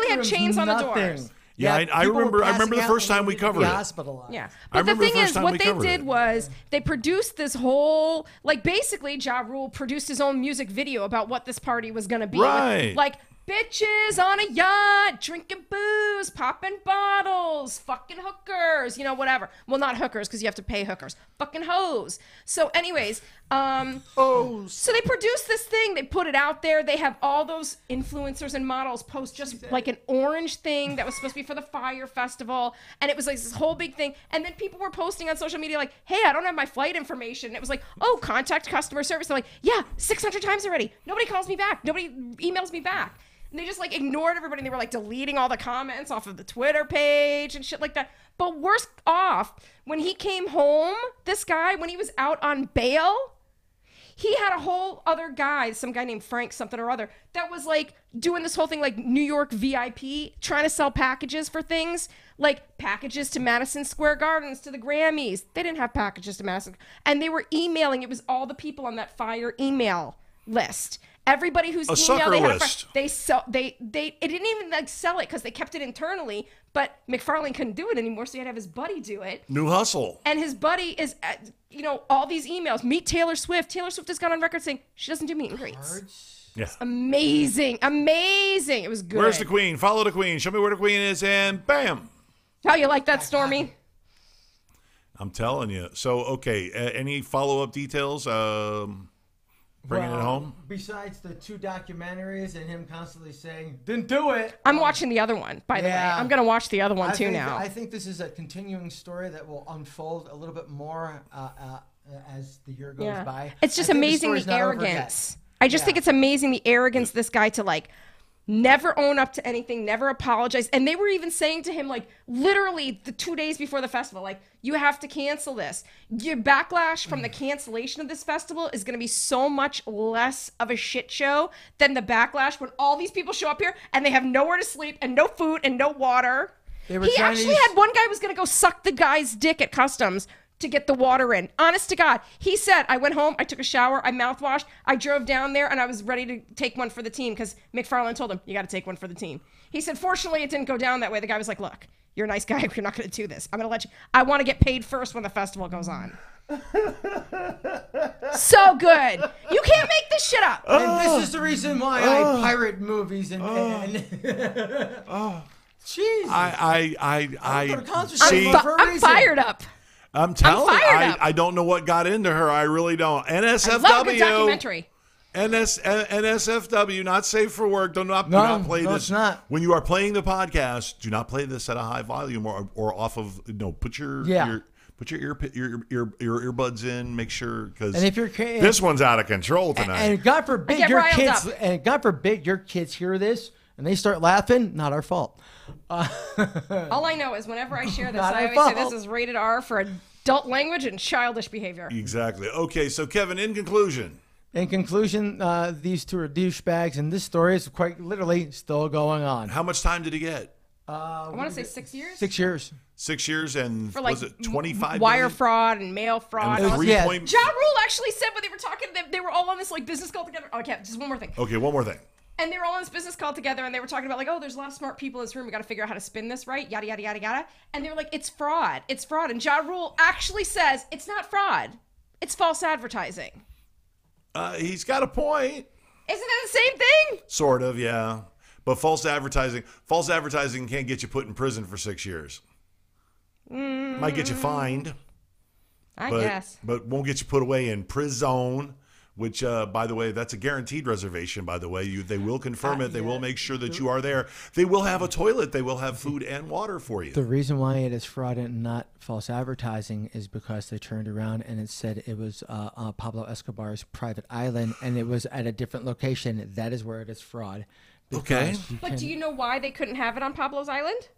Speaker 3: had chains on the doors.
Speaker 1: Yeah, I remember the first time we covered it.
Speaker 3: Yeah, but the thing is, what they did was they produced this whole, like, basically Ja Rule produced his own music video about what this party was going to be.
Speaker 1: Right.
Speaker 3: Like, bitches on a yacht, drinking booze, popping bottles, fucking hookers, whatever. Well, not hookers, because you have to pay hookers. Fucking hoes. So anyways, so they produced this thing. They put it out there. They have all those influencers and models post just like an orange thing that was supposed to be for the Fyre Festival. And it was like this whole big thing. And then people were posting on social media like, hey, I don't have my flight information. And it was like, oh, contact customer service. They're like, yeah, 600 times already. Nobody calls me back. Nobody emails me back. And they just like ignored everybody. And they were like deleting all the comments off of the Twitter page and shit like that. But worse off, when he came home, this guy, when he was out on bail, he had a whole other guy, some guy named Frank something or other, that was like doing this whole thing like New York VIP, trying to sell packages for things, like packages to Madison Square Gardens, to the Grammys. They didn't have packages to Madison. And they were emailing. It was all the people on that Fyre email list. Everybody who's
Speaker 1: sucker
Speaker 3: email
Speaker 1: list.
Speaker 3: they it didn't even like sell it because they kept it internally. But McFarlane couldn't do it anymore, so he had to have his buddy do it.
Speaker 1: New hustle.
Speaker 3: And his buddy is, all these emails. Meet Taylor Swift. Taylor Swift has gone on record saying she doesn't do meet and greets.
Speaker 1: Yeah.
Speaker 3: Amazing. It was good.
Speaker 1: Where's the queen? Follow the queen. Show me where the queen is, and bam.
Speaker 3: How you like that, Stormy?
Speaker 1: I'm telling you. So, okay, any follow-up details? Bringing it home?
Speaker 2: Besides the 2 documentaries and him constantly saying, didn't do it.
Speaker 3: I'm watching the other one, by the way. I'm going to watch the other one, now.
Speaker 2: I think this is a continuing story that will unfold a little bit more as the year goes by.
Speaker 3: It's just amazing the arrogance. I just think it's amazing the arrogance this guy to, like, never own up to anything, never apologize. And they were even saying to him, like, literally the 2 days before the festival, like, you have to cancel this. Your backlash from the cancellation of this festival is going to be so much less of a shit show than the backlash when all these people show up here and they have nowhere to sleep and no food and no water. He actually had one guy was going to go suck the guy's dick at customs to get the water in. Honest to God. He said, I went home, I took a shower, I mouthwashed, I drove down there, and I was ready to take one for the team because McFarlane told him, you got to take one for the team. He said, fortunately, it didn't go down that way. The guy was like, look, you're a nice guy. You're not going to do this. I'm going to let you. I want to get paid first when the festival goes on. So good. You can't make this shit up.
Speaker 2: And this is the reason why I pirate movies and jeez.
Speaker 3: I'm fired up.
Speaker 1: I'm telling you,
Speaker 3: up.
Speaker 1: I don't know what got into her. I really don't. NSFW.
Speaker 3: I love a good documentary.
Speaker 1: NSFW, not safe for work. Do not play this.
Speaker 2: It's not.
Speaker 1: When you are playing the podcast, do not play this at a high volume or off of. No, put your earbuds in. Make sure because this one's out of control tonight.
Speaker 2: And God forbid your kids hear this and they start laughing. Not our fault.
Speaker 3: All I know is whenever I share this, I always say this is rated R for adult language and childish behavior.
Speaker 1: Exactly. Okay, so Kevin, in conclusion.
Speaker 2: These 2 are douchebags, and this story is quite literally still going on.
Speaker 1: How much time did he get?
Speaker 3: I want to say 6 years.
Speaker 2: 6 years.
Speaker 1: 6 years, and
Speaker 3: for like
Speaker 1: was it 25
Speaker 3: wire
Speaker 1: million?
Speaker 3: Fraud and mail fraud.
Speaker 1: And
Speaker 3: Ja Rule actually said when they were talking, they were all on this like business call together. Okay, just one more thing.
Speaker 1: Okay, one more thing.
Speaker 3: And they were all on this business call together, and they were talking about like, oh, there's a lot of smart people in this room. We got to figure out how to spin this right, yada yada yada yada. And they were like, it's fraud, it's fraud. And Ja Rule actually says it's not fraud, it's false advertising.
Speaker 1: He's got a point.
Speaker 3: Isn't that the same thing?
Speaker 1: Sort of, yeah. But false advertising can't get you put in prison for 6 years. Might get you fined.
Speaker 3: I guess.
Speaker 1: But won't get you put away in prison. Which, by the way, that's a guaranteed reservation, by the way. They will confirm it. They will make sure that you are there. They will have a toilet. They will have food and water for you.
Speaker 2: The reason why it is fraud and not false advertising is because they turned around and it said it was Pablo Escobar's private island, and it was at a different location. That is where it is fraud.
Speaker 1: Okay.
Speaker 3: But do you know why they couldn't have it on Pablo's island?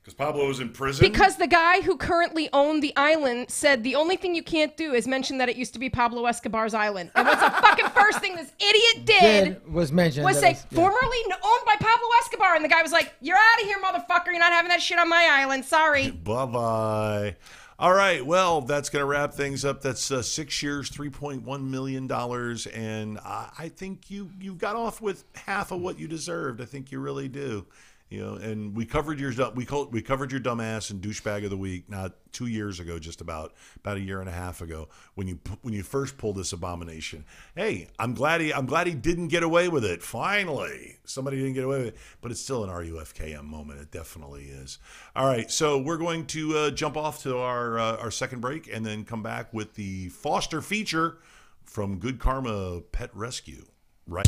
Speaker 1: Because Pablo was in prison?
Speaker 3: Because the guy who currently owned the island said the only thing you can't do is mention that it used to be Pablo Escobar's island. And what's the fucking first thing this idiot did
Speaker 2: was
Speaker 3: say, formerly owned by Pablo Escobar. And the guy was like, you're out of here, motherfucker. You're not having that shit on my island. Sorry.
Speaker 1: Bye-bye. All right, well, that's going to wrap things up. That's 6 years, $3.1 million. And I think you got off with half of what you deserved. I think you really do. You know, and we covered your dumbass and douchebag of the week not 2 years ago, just about a year and a half ago when you first pulled this abomination. Hey, I'm glad he didn't get away with it. Finally, somebody didn't get away with it, but it's still an RUFKM moment. It definitely is. All right, so we're going to jump off to our second break and then come back with the Foster feature from Good Karma Pet Rescue. Right.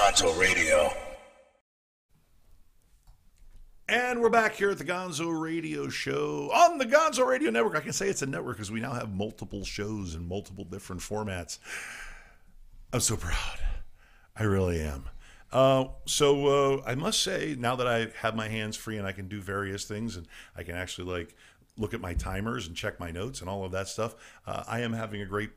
Speaker 4: Gonzo Radio.
Speaker 1: And we're back here at the Gonzo Radio Show on the Gonzo Radio Network. I can say it's a network because we now have multiple shows in multiple different formats. I'm so proud. I really am. So I must say, now that I have my hands free and I can do various things and I can actually like look at my timers and check my notes and all of that stuff, I am having a great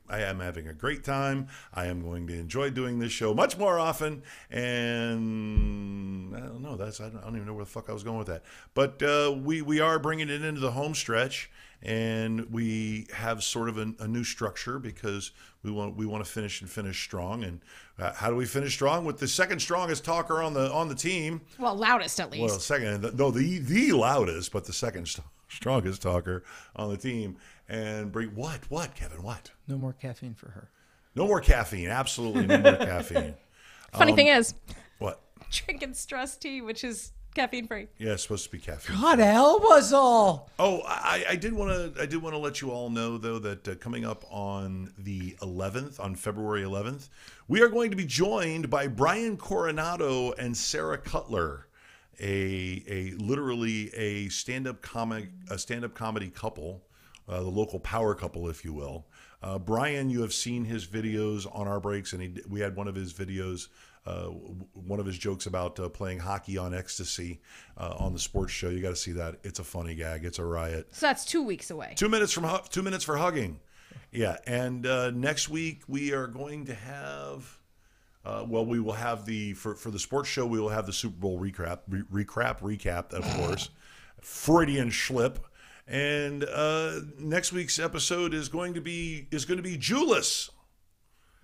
Speaker 1: time. I am going to enjoy doing this show much more often. And I don't know. I don't even know where the fuck I was going with that. But we are bringing it into the home stretch. And we have sort of a new structure because we want to finish strong. And how do we finish strong? With the second strongest talker on the team.
Speaker 3: Well, loudest at least.
Speaker 1: Well, the loudest, but the second strongest talker on the team. And bring what, Kevin? What?
Speaker 2: No more caffeine for her.
Speaker 1: No more caffeine. Absolutely no more caffeine.
Speaker 3: Funny thing is,
Speaker 1: What?
Speaker 3: drinking stress tea, which is caffeine free.
Speaker 1: Yeah, it's supposed to be caffeine.
Speaker 2: God help us all.
Speaker 1: Oh, I did want to let you all know though that coming up on the 11th, on February 11th, we are going to be joined by Brian Coronado and Sarah Cutler, literally a stand-up comedy couple, the local power couple, if you will. Brian, you have seen his videos on our breaks, and we had one of his videos. One of his jokes about playing hockey on ecstasy on the sports show. You got to see that. It's a funny gag. It's a riot.
Speaker 3: So that's 2 weeks away.
Speaker 1: 2 minutes for hugging. Yeah. And next week we are going to have, we will have for the sports show, we will have the Super Bowl recap, of course, Freudian slip. And next week's episode is going to be Jewless.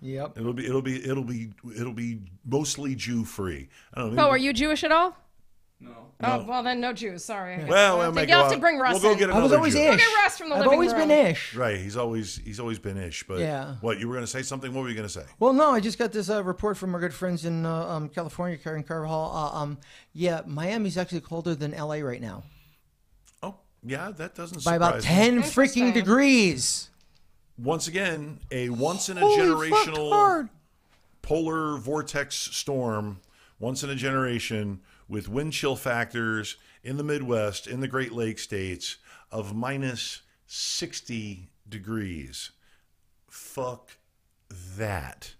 Speaker 2: Yep.
Speaker 1: It'll be mostly Jew free. I don't know.
Speaker 3: Bo, are you Jewish at all?
Speaker 5: No.
Speaker 3: Oh, well then no Jews. Sorry.
Speaker 1: Well,
Speaker 3: you'll have to bring Russ.
Speaker 1: We'll go
Speaker 3: in.
Speaker 1: get
Speaker 2: I was
Speaker 1: another
Speaker 2: always
Speaker 1: Jew.
Speaker 3: We'll
Speaker 2: ish.
Speaker 3: get Russ from the
Speaker 2: I've
Speaker 3: living
Speaker 2: always
Speaker 3: room.
Speaker 2: been ish.
Speaker 1: Right, he's always been ish. But
Speaker 2: Yeah.
Speaker 1: What, you were going to say something? What were you going to say?
Speaker 2: Well, no, I just got this report from our good friends in California, Karen Carvajal. Yeah, Miami's actually colder than LA right now
Speaker 1: Oh, yeah, that doesn't
Speaker 2: by
Speaker 1: surprise
Speaker 2: about
Speaker 1: me.
Speaker 2: 10 freaking degrees.
Speaker 1: Once again, a once in a
Speaker 2: Holy fuck
Speaker 1: generational
Speaker 2: hard.
Speaker 1: polar vortex storm, once in a generation, with wind chill factors in the Midwest, in the Great Lakes states, of minus 60 degrees. Fuck that.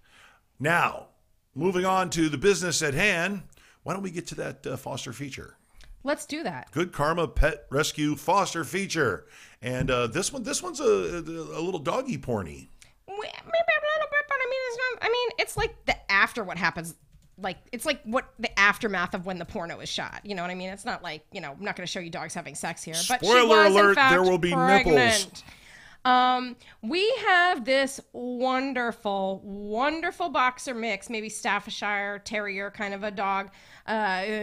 Speaker 1: Now, moving on to the business at hand, why don't we get to that foster feature?
Speaker 3: Let's do that.
Speaker 1: Good Karma Pet Rescue Foster feature. And this one's a little doggy porny.
Speaker 3: Maybe a little bit, but I mean, it's not. I mean, it's like the after what happens. Like it's like what the aftermath of when the porno is shot. You know what I mean? It's not like, I'm not going to show you dogs having sex here. But she
Speaker 1: Spoiler
Speaker 3: was,
Speaker 1: alert,
Speaker 3: in fact,
Speaker 1: there will be
Speaker 3: pregnant.
Speaker 1: nipples.
Speaker 3: We have this wonderful, wonderful boxer mix, maybe Staffordshire Terrier kind of a dog.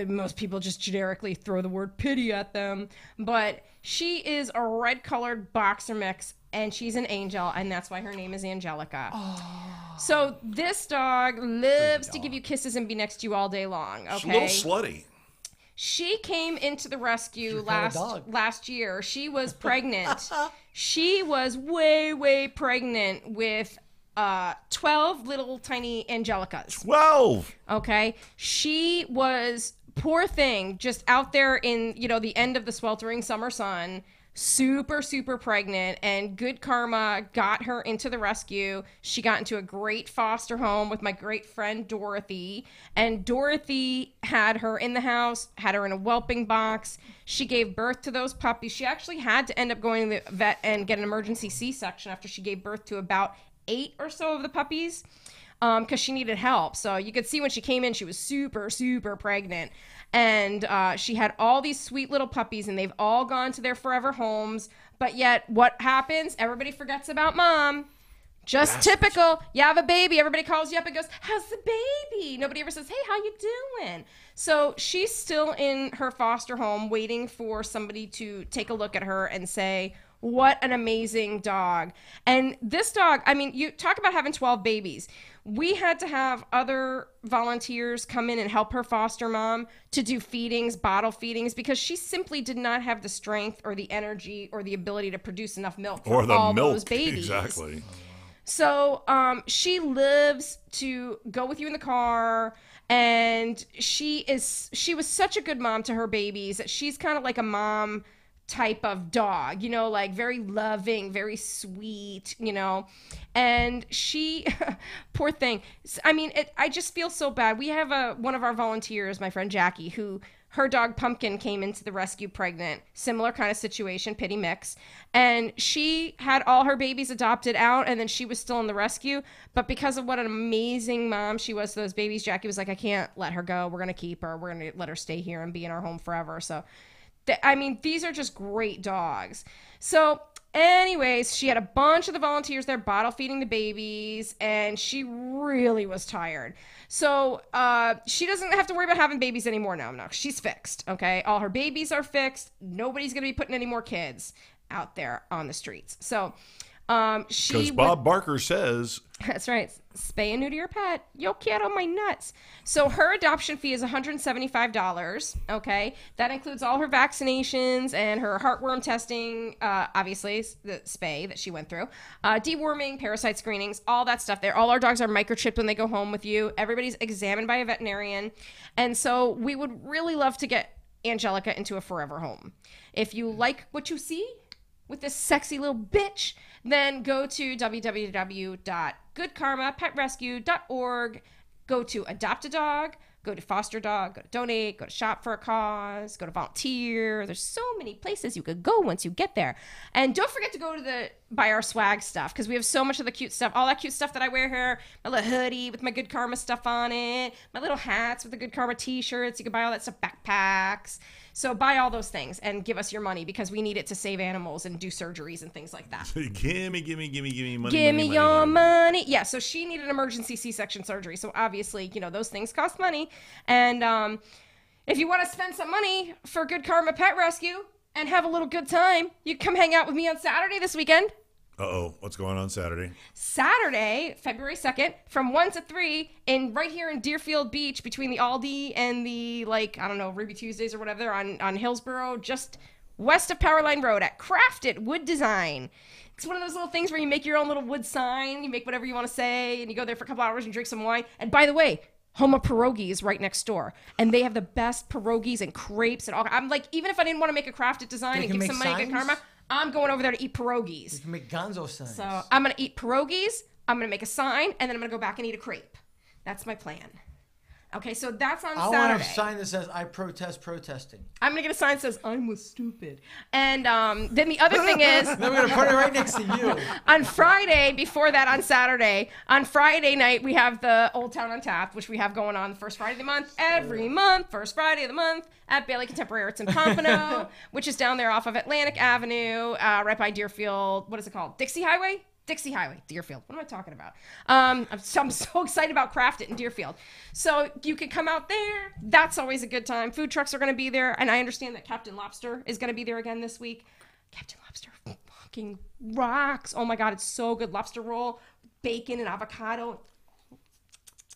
Speaker 3: Most people just generically throw the word pity at them, but she is a red-colored boxer mix, and she's an angel, and that's why her name is Angelica. Oh. So this dog lives to give you kisses and be next to you all day long. Okay,
Speaker 1: She's a little slutty.
Speaker 3: She came into the rescue last year. She was pregnant. She was way pregnant with 12 little tiny Angelicas.
Speaker 1: 12.
Speaker 3: Okay. She was, poor thing, just out there in, the end of the sweltering summer sun, super pregnant, and Good Karma got her into the rescue. She got into a great foster home with my great friend Dorothy, and Dorothy had her in the house, had her in a whelping box. She gave birth to those puppies. She actually had to end up going to the vet and get an emergency C-section after she gave birth to about 8 or so of the puppies, because she needed help. So you could see when she came in, she was super pregnant. And she had all these sweet little puppies, and they've all gone to their forever homes. But yet, what happens? Everybody forgets about mom. Just typical. You have a baby. Everybody calls you up and goes, "How's the baby?" Nobody ever says, "Hey, how you doing?" So she's still in her foster home waiting for somebody to take a look at her and say, what an amazing dog. And this dog, I mean, you talk about having 12 babies. We had to have other volunteers come in and help her foster mom to do feedings, bottle feedings, because she simply did not have the strength or the energy or the ability to produce enough milk for all those babies.
Speaker 1: Exactly.
Speaker 3: So she lives to go with you in the car, and she was such a good mom to her babies that she's kind of like a mom type of dog, you know, like very loving, very sweet, you know. And she, poor thing. I mean, I just feel so bad. We have one of our volunteers, my friend Jackie, who her dog Pumpkin came into the rescue pregnant, similar kind of situation, pity mix. And she had all her babies adopted out, and then she was still in the rescue. But because of what an amazing mom she was to those babies, Jackie was like, I can't let her go. We're going to keep her. We're going to let her stay here and be in our home forever. So, I mean, these are just great dogs. So anyways, she had a bunch of the volunteers there bottle feeding the babies, and she really was tired. So she doesn't have to worry about having babies anymore now. No, she's fixed, okay? All her babies are fixed. Nobody's going to be putting any more kids out there on the streets. So
Speaker 1: because Bob Barker says...
Speaker 3: That's right. Spay and neuter your pet. Yo quiero my nuts. So her adoption fee is $175, okay? That includes all her vaccinations and her heartworm testing, obviously, the spay that she went through, deworming, parasite screenings, all that stuff there. All our dogs are microchipped when they go home with you. Everybody's examined by a veterinarian. And so we would really love to get Angelica into a forever home. If you like what you see with this sexy little bitch, then go to www.goodkarmapetrescue.org, go to adopt a dog, go to foster dog, go to donate, go to shop for a cause, go to volunteer. There's so many places you could go once you get there. And don't forget to go to buy our swag stuff, because we have so much of the cute stuff, all that cute stuff that I wear here, my little hoodie with my Good Karma stuff on it, my little hats with the Good Karma t-shirts. You can buy all that stuff, backpacks. So buy all those things and give us your money, because we need it to save animals and do surgeries and things like that.
Speaker 1: Gimme money.
Speaker 3: Give me your money. Yeah, so she needed emergency C-section surgery. So obviously, you know, those things cost money. And if you want to spend some money for Good Karma Pet Rescue and have a little good time, you come hang out with me on Saturday this weekend.
Speaker 1: Uh-oh, what's going on Saturday?
Speaker 3: Saturday, February 2nd, from 1 to 3, right here in Deerfield Beach, between the Aldi and the, Ruby Tuesdays or whatever, on Hillsborough, just west of Powerline Road at Crafted Wood Design. It's one of those little things where you make your own little wood sign, you make whatever you want to say, and you go there for a couple hours and drink some wine. And by the way, Homa Pierogi is right next door, and they have the best pierogies and crepes and all. I'm like, even if I didn't want to make a crafted design and give some money to Good Karma, I'm going over there to eat pierogies.
Speaker 2: You can make gonzo signs.
Speaker 3: So I'm going to eat pierogies, I'm going to make a sign, and then I'm going to go back and eat a crepe. That's my plan. Okay, so that's on Saturday.
Speaker 2: I want a sign that says, I protest protesting.
Speaker 3: I'm going to get a sign that says, I was stupid. And then the other thing is...
Speaker 2: Then we're going to put it right next to you.
Speaker 3: On Friday, before that, on Saturday, on Friday night, we have the Old Town on Tap, which we have going on the first Friday of the month, every month, first Friday of the month, at Bailey Contemporary Arts in Pompano, which is down there off of Atlantic Avenue, right by Deerfield. What is it called? Dixie Highway, Deerfield. What am I talking about? I'm so excited about Craft It in Deerfield. So you can come out there. That's always a good time. Food trucks are going to be there. And I understand that Captain Lobster is going to be there again this week. Captain Lobster fucking rocks. Oh my God, it's so good. Lobster roll, bacon and avocado.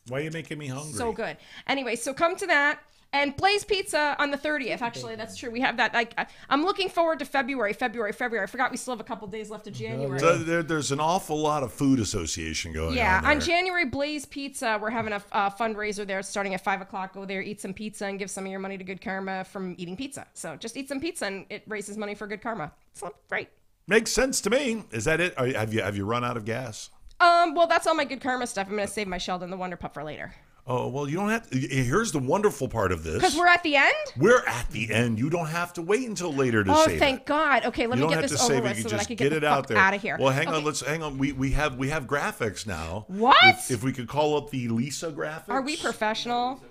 Speaker 1: Why are you making me hungry?
Speaker 3: So good. Anyway, so come to that. And Blaze Pizza on the 30th. Actually, that's true. We have that. I'm looking forward to February. I forgot we still have a couple days left of January.
Speaker 1: So there's an awful lot of food association going on.
Speaker 3: Yeah,
Speaker 1: there.
Speaker 3: on January, Blaze Pizza, we're having a fundraiser there starting at 5 o'clock. Go there, eat some pizza, and give some of your money to Good Karma from eating pizza. So just eat some pizza, and it raises money for Good Karma. So great.
Speaker 1: Makes sense to me. Is that it? Have you run out of gas?
Speaker 3: Well, that's all my Good Karma stuff. I'm going to save my Sheldon the Wonder Pup for later.
Speaker 1: Oh, well, you don't have to. Here's the wonderful part of this.
Speaker 3: Because we're at the end?
Speaker 1: We're at the end. You don't have to wait until later to save it.
Speaker 3: Oh, thank God. Okay, let me get this over with so that I can get the fuck out of here.
Speaker 1: Well, hang on. Let's hang on. We have graphics now.
Speaker 3: What?
Speaker 1: If we could call up the Lisa graphics.
Speaker 3: Are we professional?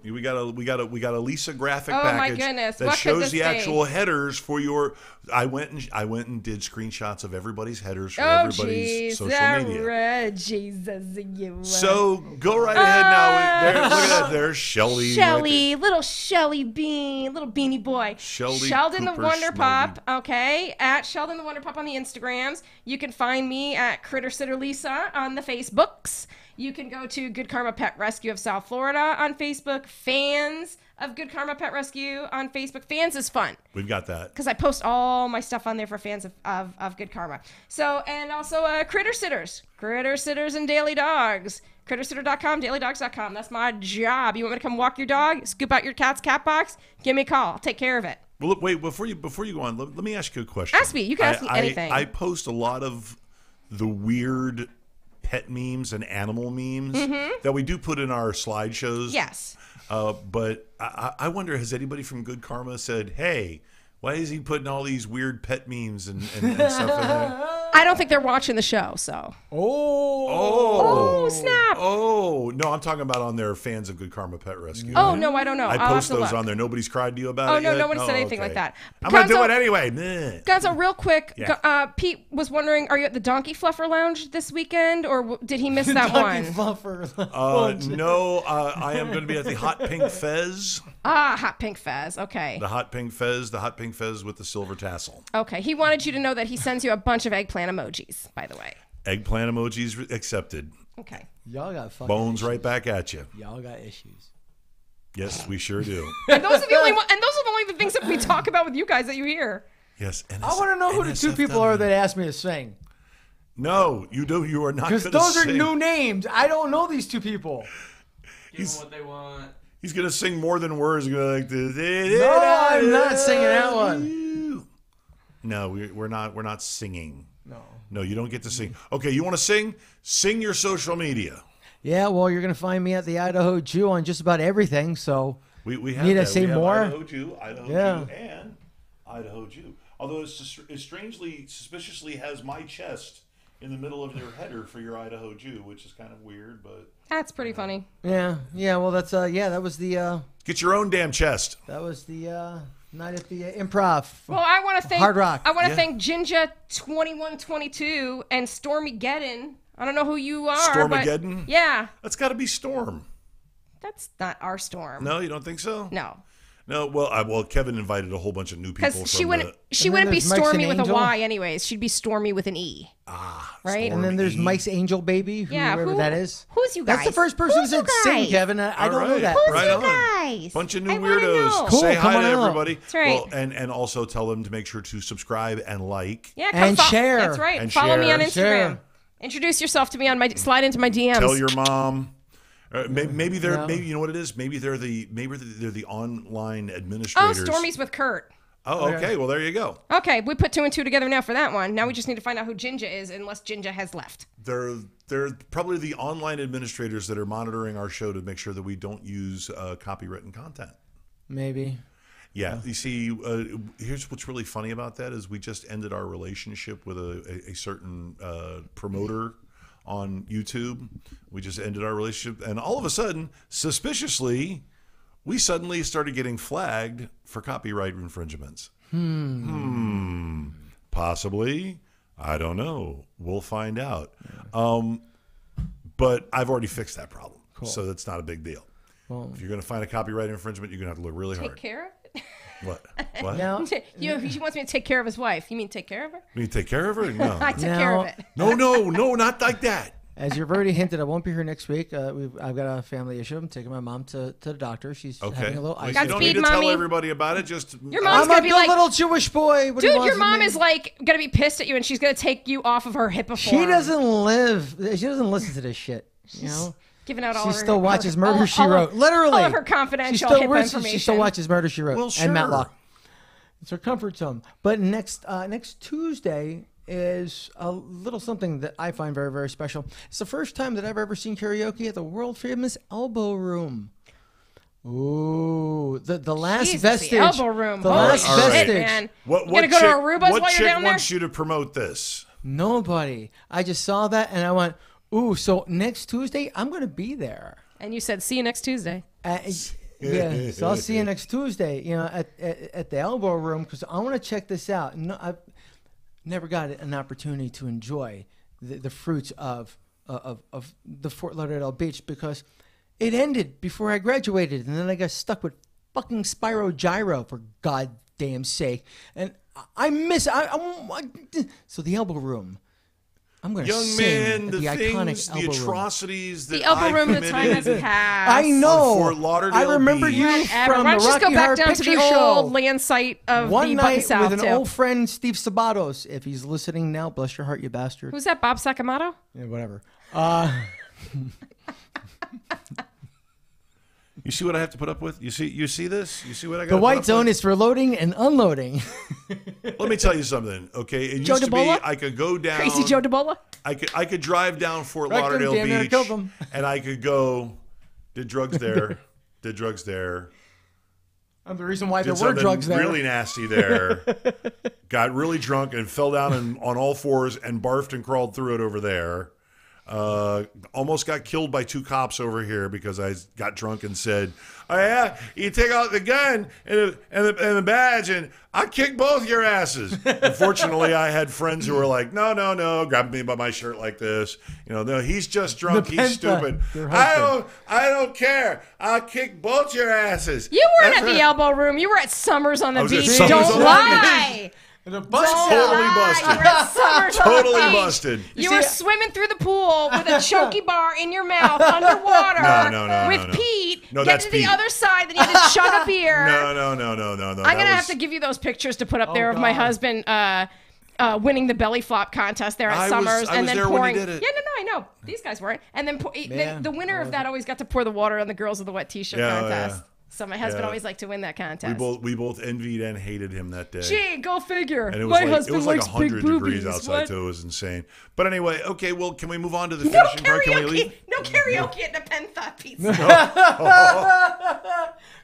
Speaker 1: We got a Lisa graphic
Speaker 3: package. Oh my goodness!
Speaker 1: That shows the actual headers for your. I went and did screenshots of everybody's headers for everybody's social media.
Speaker 3: Jesus, you.
Speaker 1: So go right ahead now. Look at that. There's Shelly.
Speaker 3: Little Shelly Bean, little beanie boy. Sheldon the Wonder Pup. Okay, at Sheldon the Wonder Pup on the Instagrams. You can find me at Critter Sitter Lisa on the Facebooks. You can go to Good Karma Pet Rescue of South Florida on Facebook. Fans of Good Karma Pet Rescue on Facebook. Fans is fun.
Speaker 1: We've got that.
Speaker 3: Because I post all my stuff on there for fans of Good Karma. So, and also Critter Sitters. Critter Sitters and Daily Dogs. Crittersitter.com, dailydogs.com. That's my job. You want me to come walk your dog? Scoop out your cat's cat box? Give me a call. I'll take care of it.
Speaker 1: Well, look, wait, before you go on, let me ask you a question.
Speaker 3: Ask me. You can ask me anything.
Speaker 1: I post a lot of the weird pet memes and animal memes that we do put in our slideshows.
Speaker 3: Yes.
Speaker 1: But I wonder, has anybody from Good Karma said, hey, why is he putting all these weird pet memes and stuff in there?
Speaker 3: I don't think they're watching the show, so.
Speaker 1: Oh,
Speaker 3: snap.
Speaker 1: Oh, no, I'm talking about on their Fans of Good Karma Pet Rescue.
Speaker 3: Oh, no, I don't know.
Speaker 1: I
Speaker 3: I'll
Speaker 1: post
Speaker 3: have to
Speaker 1: those
Speaker 3: look.
Speaker 1: on there. Nobody's cried to you about
Speaker 3: Oh,
Speaker 1: it
Speaker 3: no,
Speaker 1: yet?
Speaker 3: no one said anything like that.
Speaker 1: I'm going to do
Speaker 3: Gonzo-
Speaker 1: it anyway. Meh.
Speaker 3: Gonzo, real quick,
Speaker 1: Yeah.
Speaker 3: Pete was wondering, are you at the Donkey Fluffer Lounge this weekend, or did he miss that one?
Speaker 1: No, I am going to be at the Hot Pink Fez.
Speaker 3: Hot Pink Fez. Okay.
Speaker 1: The Hot Pink Fez with the silver tassel.
Speaker 3: Okay. He wanted you to know that he sends you a bunch of eggplant emojis, by the way.
Speaker 1: Eggplant emojis accepted.
Speaker 3: Okay.
Speaker 2: Y'all got fucking
Speaker 1: Bones
Speaker 2: issues.
Speaker 1: right back at you.
Speaker 2: Y'all got issues.
Speaker 1: Yes, we sure do.
Speaker 3: And those are the only things that we talk about with you guys that you hear.
Speaker 1: Yes.
Speaker 2: I want to know who the two people are that asked me to sing.
Speaker 1: No, you do. You are not going to
Speaker 2: Because those
Speaker 1: sing.
Speaker 2: are new names. I don't know these two people.
Speaker 5: Give them what they want.
Speaker 1: He's going to sing more than words. He's going to like this.
Speaker 2: No, I'm not singing that one.
Speaker 1: No, we're not singing.
Speaker 2: No.
Speaker 1: No, you don't get to sing. Okay, you want to sing? Sing your social media.
Speaker 2: Yeah, well, you're going to find me at the Idaho Jew on just about everything, so
Speaker 1: We have
Speaker 2: need
Speaker 1: that.
Speaker 2: I say
Speaker 1: We have
Speaker 2: more?
Speaker 1: Idaho Jew, and Idaho Jew. Although it suspiciously has my chest in the middle of your header for your Idaho Jew, which is kind of weird, but
Speaker 3: That's pretty funny.
Speaker 2: yeah, well, that's that was the
Speaker 1: get your own damn chest.
Speaker 2: night at the Improv.
Speaker 3: Well, I want to thank
Speaker 2: Hard Rock.
Speaker 3: I want to thank Jinja2122 and Stormy-geddon. I don't know who you are.
Speaker 1: Stormageddon?
Speaker 3: But yeah,
Speaker 1: That's got to be Storm.
Speaker 3: that's not our Storm.
Speaker 1: No, you don't think so?
Speaker 3: No.
Speaker 1: No. Well, Kevin invited a whole bunch of new people.
Speaker 3: Because she
Speaker 1: from
Speaker 3: wouldn't
Speaker 2: And
Speaker 3: be
Speaker 2: then there's Mike's
Speaker 3: Stormy
Speaker 2: an
Speaker 3: with a
Speaker 2: Angel.
Speaker 3: Y anyways. She'd be Stormy with an E. Right?
Speaker 2: And then there's
Speaker 1: Stormy.
Speaker 2: Mike's Angel Baby, whoever that is.
Speaker 3: Who's you guys?
Speaker 2: That's the first person
Speaker 3: Who's
Speaker 2: who
Speaker 3: you
Speaker 2: said sing,
Speaker 3: guys?
Speaker 2: Kevin. I don't know
Speaker 1: right.
Speaker 2: that.
Speaker 3: Who's
Speaker 1: Right
Speaker 3: you
Speaker 1: on.
Speaker 3: guys?
Speaker 1: Bunch of new
Speaker 3: I wanna
Speaker 1: weirdos.
Speaker 3: know.
Speaker 2: Cool,
Speaker 1: Say
Speaker 2: come
Speaker 1: hi
Speaker 2: on
Speaker 1: to
Speaker 2: out.
Speaker 1: everybody.
Speaker 3: That's right.
Speaker 1: Well, and also tell them to make sure to subscribe and like.
Speaker 3: Yeah,
Speaker 2: And share.
Speaker 3: That's right.
Speaker 1: And
Speaker 3: Follow me
Speaker 1: share.
Speaker 3: on Instagram.
Speaker 2: Share.
Speaker 3: Introduce yourself to me on slide into my DMs.
Speaker 1: Tell your mom. Maybe they're
Speaker 2: No.
Speaker 1: maybe you know what it is. Maybe they're the online
Speaker 3: Oh,
Speaker 1: administrators.
Speaker 3: Stormy's with Kurt.
Speaker 1: Oh, okay. Well, there you go.
Speaker 3: Okay, we put 2 and 2 together now for that one. Now we just need to find out who Jinja is, unless Jinja has left.
Speaker 1: They're probably the online administrators that are monitoring our show to make sure that we don't use copywritten content.
Speaker 2: Maybe.
Speaker 1: Yeah, you see, here's what's really funny about that is we just ended our relationship with a certain promoter on YouTube. We just ended our relationship, and all of a sudden, suspiciously, we suddenly started getting flagged for copyright infringements. Possibly. I don't know. We'll find out. But I've already fixed that problem, so that's not a big deal.
Speaker 2: Well,
Speaker 1: If you're going to find a copyright infringement, you're going to have to look really
Speaker 3: Take
Speaker 1: hard.
Speaker 3: care of it?
Speaker 1: What? What?
Speaker 2: now,
Speaker 3: He wants me to take care of his wife. You mean take care of her?
Speaker 1: You take care of her? No.
Speaker 3: I took care of
Speaker 2: Now-
Speaker 3: it.
Speaker 1: No, not like that.
Speaker 2: as you've already hinted, I won't be here next week. I've got a family issue. I'm taking my mom to the doctor. She's
Speaker 1: Okay.
Speaker 2: having a little
Speaker 1: Well,
Speaker 2: eye.
Speaker 1: you don't
Speaker 3: Godspeed,
Speaker 1: need to tell
Speaker 3: Mommy.
Speaker 1: everybody about it. Just
Speaker 3: Your mom's
Speaker 2: I'm
Speaker 3: gonna
Speaker 2: a
Speaker 3: be
Speaker 2: good
Speaker 3: like,
Speaker 2: little Jewish boy. What do you
Speaker 3: dude,
Speaker 2: want
Speaker 3: your
Speaker 2: from
Speaker 3: mom
Speaker 2: me?
Speaker 3: is like gonna be pissed at you, and she's gonna take you off of her HIPAA
Speaker 2: She
Speaker 3: form.
Speaker 2: doesn't live. She doesn't listen to this shit. You know.
Speaker 3: Giving out all
Speaker 2: She
Speaker 3: of her,
Speaker 2: still watches Murder, She
Speaker 3: all
Speaker 2: Wrote. Literally.
Speaker 3: all of her confidential
Speaker 2: She still,
Speaker 3: HIPAA information.
Speaker 2: she still watches Murder, She Wrote.
Speaker 1: Well,
Speaker 2: And
Speaker 1: sure.
Speaker 2: Matlock. It's her comfort zone. But next Tuesday is a little something that I find very, very special. It's the first time that I've ever seen karaoke at the world famous Elbow Room. Ooh, the last
Speaker 3: Jesus,
Speaker 2: vestige.
Speaker 3: the Elbow Room.
Speaker 2: The
Speaker 3: Holy
Speaker 2: last
Speaker 1: All right.
Speaker 3: shit,
Speaker 2: vestige.
Speaker 3: man.
Speaker 1: what
Speaker 3: You gonna go to
Speaker 1: chick,
Speaker 3: Aruba's
Speaker 1: what
Speaker 3: while
Speaker 1: chick
Speaker 3: you're down there?
Speaker 1: wants you to promote this?
Speaker 2: Nobody. I just saw that and I went, ooh, so next Tuesday, I'm going to be there.
Speaker 3: And you said, see you next Tuesday.
Speaker 2: Yeah, so I'll see you next Tuesday. You know, at the Elbow Room because I want to check this out. No, I've never got an opportunity to enjoy the fruits of the Fort Lauderdale Beach because it ended before I graduated, and then I got stuck with fucking Spyro Gyro for goddamn sake, and I miss. So the Elbow Room. I'm going to
Speaker 1: Young
Speaker 2: sing
Speaker 1: man,
Speaker 2: at
Speaker 1: the
Speaker 2: iconic
Speaker 1: things, the
Speaker 2: elbow room.
Speaker 1: atrocities that
Speaker 3: The elbow
Speaker 1: I
Speaker 3: room, the time has
Speaker 1: committed.
Speaker 3: passed.
Speaker 2: I know.
Speaker 1: On Fort Lauderdale
Speaker 2: I remember
Speaker 1: Beach.
Speaker 2: you
Speaker 3: Whatever.
Speaker 2: from
Speaker 3: Why
Speaker 2: the
Speaker 3: don't you just
Speaker 2: Rocky
Speaker 3: go back
Speaker 2: Horror
Speaker 3: down to the
Speaker 2: Picture
Speaker 3: old
Speaker 2: Show.
Speaker 3: land site of
Speaker 2: One
Speaker 3: the
Speaker 2: night
Speaker 3: Button South,
Speaker 2: with an
Speaker 3: too.
Speaker 2: old friend, Steve Sabatos. If he's listening now, bless your heart, you bastard.
Speaker 3: Who's that, Bob Sakamoto?
Speaker 2: Yeah, whatever.
Speaker 1: You see what I have to put up with? You see this? You see what I got?
Speaker 2: The white zone is for loading and unloading.
Speaker 1: Let me tell you something, okay? It
Speaker 3: Joe
Speaker 1: used to be
Speaker 3: DeBola?
Speaker 1: I could go down.
Speaker 3: Crazy Joe DeBola?
Speaker 1: I could drive down Fort
Speaker 2: Wrecked him,
Speaker 1: Lauderdale
Speaker 2: damn near
Speaker 1: Beach,
Speaker 2: killed him.
Speaker 1: and I could go. Did drugs there? Did drugs there?
Speaker 2: I'm the reason why
Speaker 1: Did
Speaker 2: there were
Speaker 1: something
Speaker 2: drugs there.
Speaker 1: really nasty there. Got really drunk and fell down on all fours and barfed and crawled through it over there. Almost got killed by 2 cops over here because I got drunk and said, "Oh yeah, you take out the gun and the badge, and I kick both your asses." Unfortunately, I had friends who were like, "No," grabbed me by my shirt like this. No, he's just drunk. He's stupid. I don't care. I'll kick both your asses.
Speaker 3: You weren't at the elbow room. You were at Summers on the
Speaker 1: was at
Speaker 3: beach.
Speaker 1: Summers
Speaker 3: Don't
Speaker 1: on the
Speaker 3: lie.
Speaker 2: The
Speaker 3: Don't
Speaker 1: Totally
Speaker 3: lie.
Speaker 1: busted.
Speaker 3: You were at Summers on the
Speaker 1: Totally
Speaker 3: beach.
Speaker 1: busted.
Speaker 3: You were swimming through the pool with a chunky bar in your mouth underwater
Speaker 1: No,
Speaker 3: with
Speaker 1: no.
Speaker 3: Pete.
Speaker 1: No,
Speaker 3: Get
Speaker 1: that's
Speaker 3: to the
Speaker 1: Pete.
Speaker 3: other side, then you had to chug a beer.
Speaker 1: No.
Speaker 3: I'm going to have to give you those pictures to put up there of my
Speaker 2: God.
Speaker 3: husband winning the belly flop contest there at
Speaker 1: I was
Speaker 3: Summers.
Speaker 1: there
Speaker 3: then
Speaker 1: when he
Speaker 3: pouring.
Speaker 1: did it.
Speaker 3: Yeah, no, I know. These guys weren't. And then
Speaker 2: Man,
Speaker 3: the winner of that always got to pour the water on the girls of the wet t-shirt contest.
Speaker 1: Yeah.
Speaker 3: So my husband
Speaker 1: Yeah.
Speaker 3: always liked to win that contest.
Speaker 1: We both envied and hated him that day.
Speaker 3: Gee, go figure.
Speaker 1: And it was
Speaker 3: My
Speaker 1: like
Speaker 3: husband likes
Speaker 1: 100
Speaker 3: big boobies.
Speaker 1: degrees outside,
Speaker 3: What?
Speaker 1: so it was insane. But anyway, okay, well, can we move on to the
Speaker 3: No
Speaker 1: finishing part? Can we leave?
Speaker 3: karaoke at Nepenthe Pizza.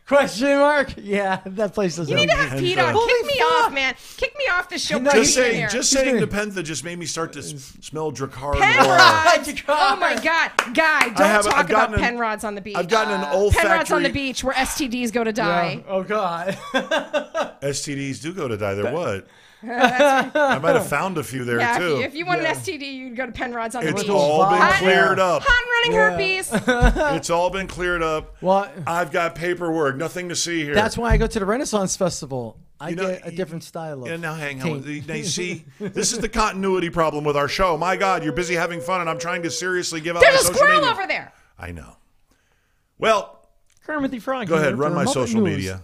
Speaker 2: Question mark? Yeah, that place doesn't.
Speaker 3: You need to have Pete on.
Speaker 2: Holy
Speaker 3: Kick me
Speaker 2: fuck.
Speaker 3: off, man. Kick me off the show.
Speaker 2: No,
Speaker 3: Put
Speaker 1: Just
Speaker 3: me in
Speaker 1: saying,
Speaker 3: here.
Speaker 1: just saying Nepenthe just made me start to smell Drakkar
Speaker 3: Penrods. Oh my God, Guy! Don't
Speaker 1: I've
Speaker 3: talk about
Speaker 1: gotten
Speaker 3: Penrods on the beach.
Speaker 1: I've gotten an
Speaker 3: Penrods on
Speaker 1: olfactory.
Speaker 3: the beach where STDs go to die.
Speaker 2: Yeah. Oh God.
Speaker 1: STDs do go to die. They're what? I might have found a few there
Speaker 3: Yeah,
Speaker 1: too.
Speaker 3: if you want an STD, you'd go to Penrods on the
Speaker 1: It's
Speaker 3: beach.
Speaker 1: all been
Speaker 2: Hot-
Speaker 1: cleared up.
Speaker 3: Han running herpes.
Speaker 1: It's all been cleared up.
Speaker 2: Well,
Speaker 1: I've got paperwork. Nothing to see here.
Speaker 2: that's why I go to the Renaissance Festival. I
Speaker 1: You know,
Speaker 2: get a different style of.
Speaker 1: Yeah, now hang on.
Speaker 2: taint.
Speaker 1: Now, you see, this is the continuity problem with our show. My God, you're busy having fun, and I'm trying to seriously give out
Speaker 3: There's
Speaker 1: my
Speaker 3: a
Speaker 1: social
Speaker 3: squirrel
Speaker 1: media.
Speaker 3: over there.
Speaker 1: I know. Well,
Speaker 2: Kermit the Frog.
Speaker 1: go
Speaker 2: here
Speaker 1: ahead, run
Speaker 2: for
Speaker 1: my
Speaker 2: Muppet
Speaker 1: social
Speaker 2: News.
Speaker 1: media.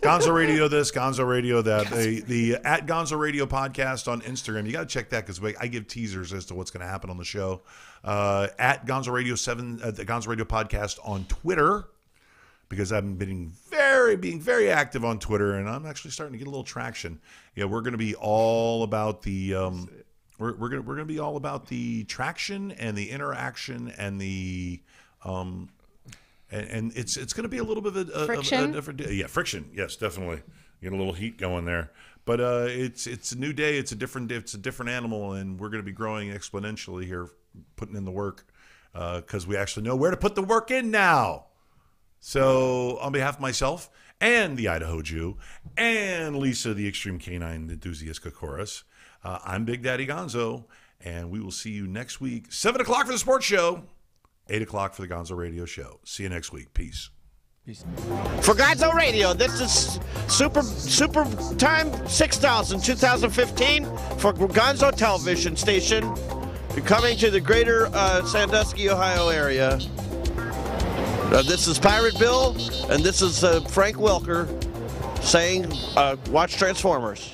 Speaker 1: Gonzo Radio this, Gonzo Radio that. The at Gonzo Radio podcast on Instagram. You got to check that because I give teasers as to what's going to happen on the show. At Gonzo Radio 7, the Gonzo Radio podcast on Twitter. Because I've been being very active on Twitter, and I'm actually starting to get a little traction. Yeah, we're going to be all about the we're going to be all about the traction and the interaction and the and it's going to be a little bit of a
Speaker 3: Friction?
Speaker 1: different friction. Yes, definitely. Get a little heat going there. But it's a new day. It's a different animal, and we're going to be growing exponentially here, putting in the work because we actually know where to put the work in now. So, on behalf of myself and the Idaho Jew and Lisa, the Extreme Canine Enthusiast Kokoris, I'm Big Daddy Gonzo, and we will see you next week, 7 o'clock for the sports show, 8 o'clock for the Gonzo Radio Show. See you next week. Peace.
Speaker 7: For Gonzo Radio, this is Super Time 6000 2015 for Gonzo Television Station, coming to the greater Sandusky, Ohio area. This is Pirate Bill, and this is Frank Welker saying, watch Transformers.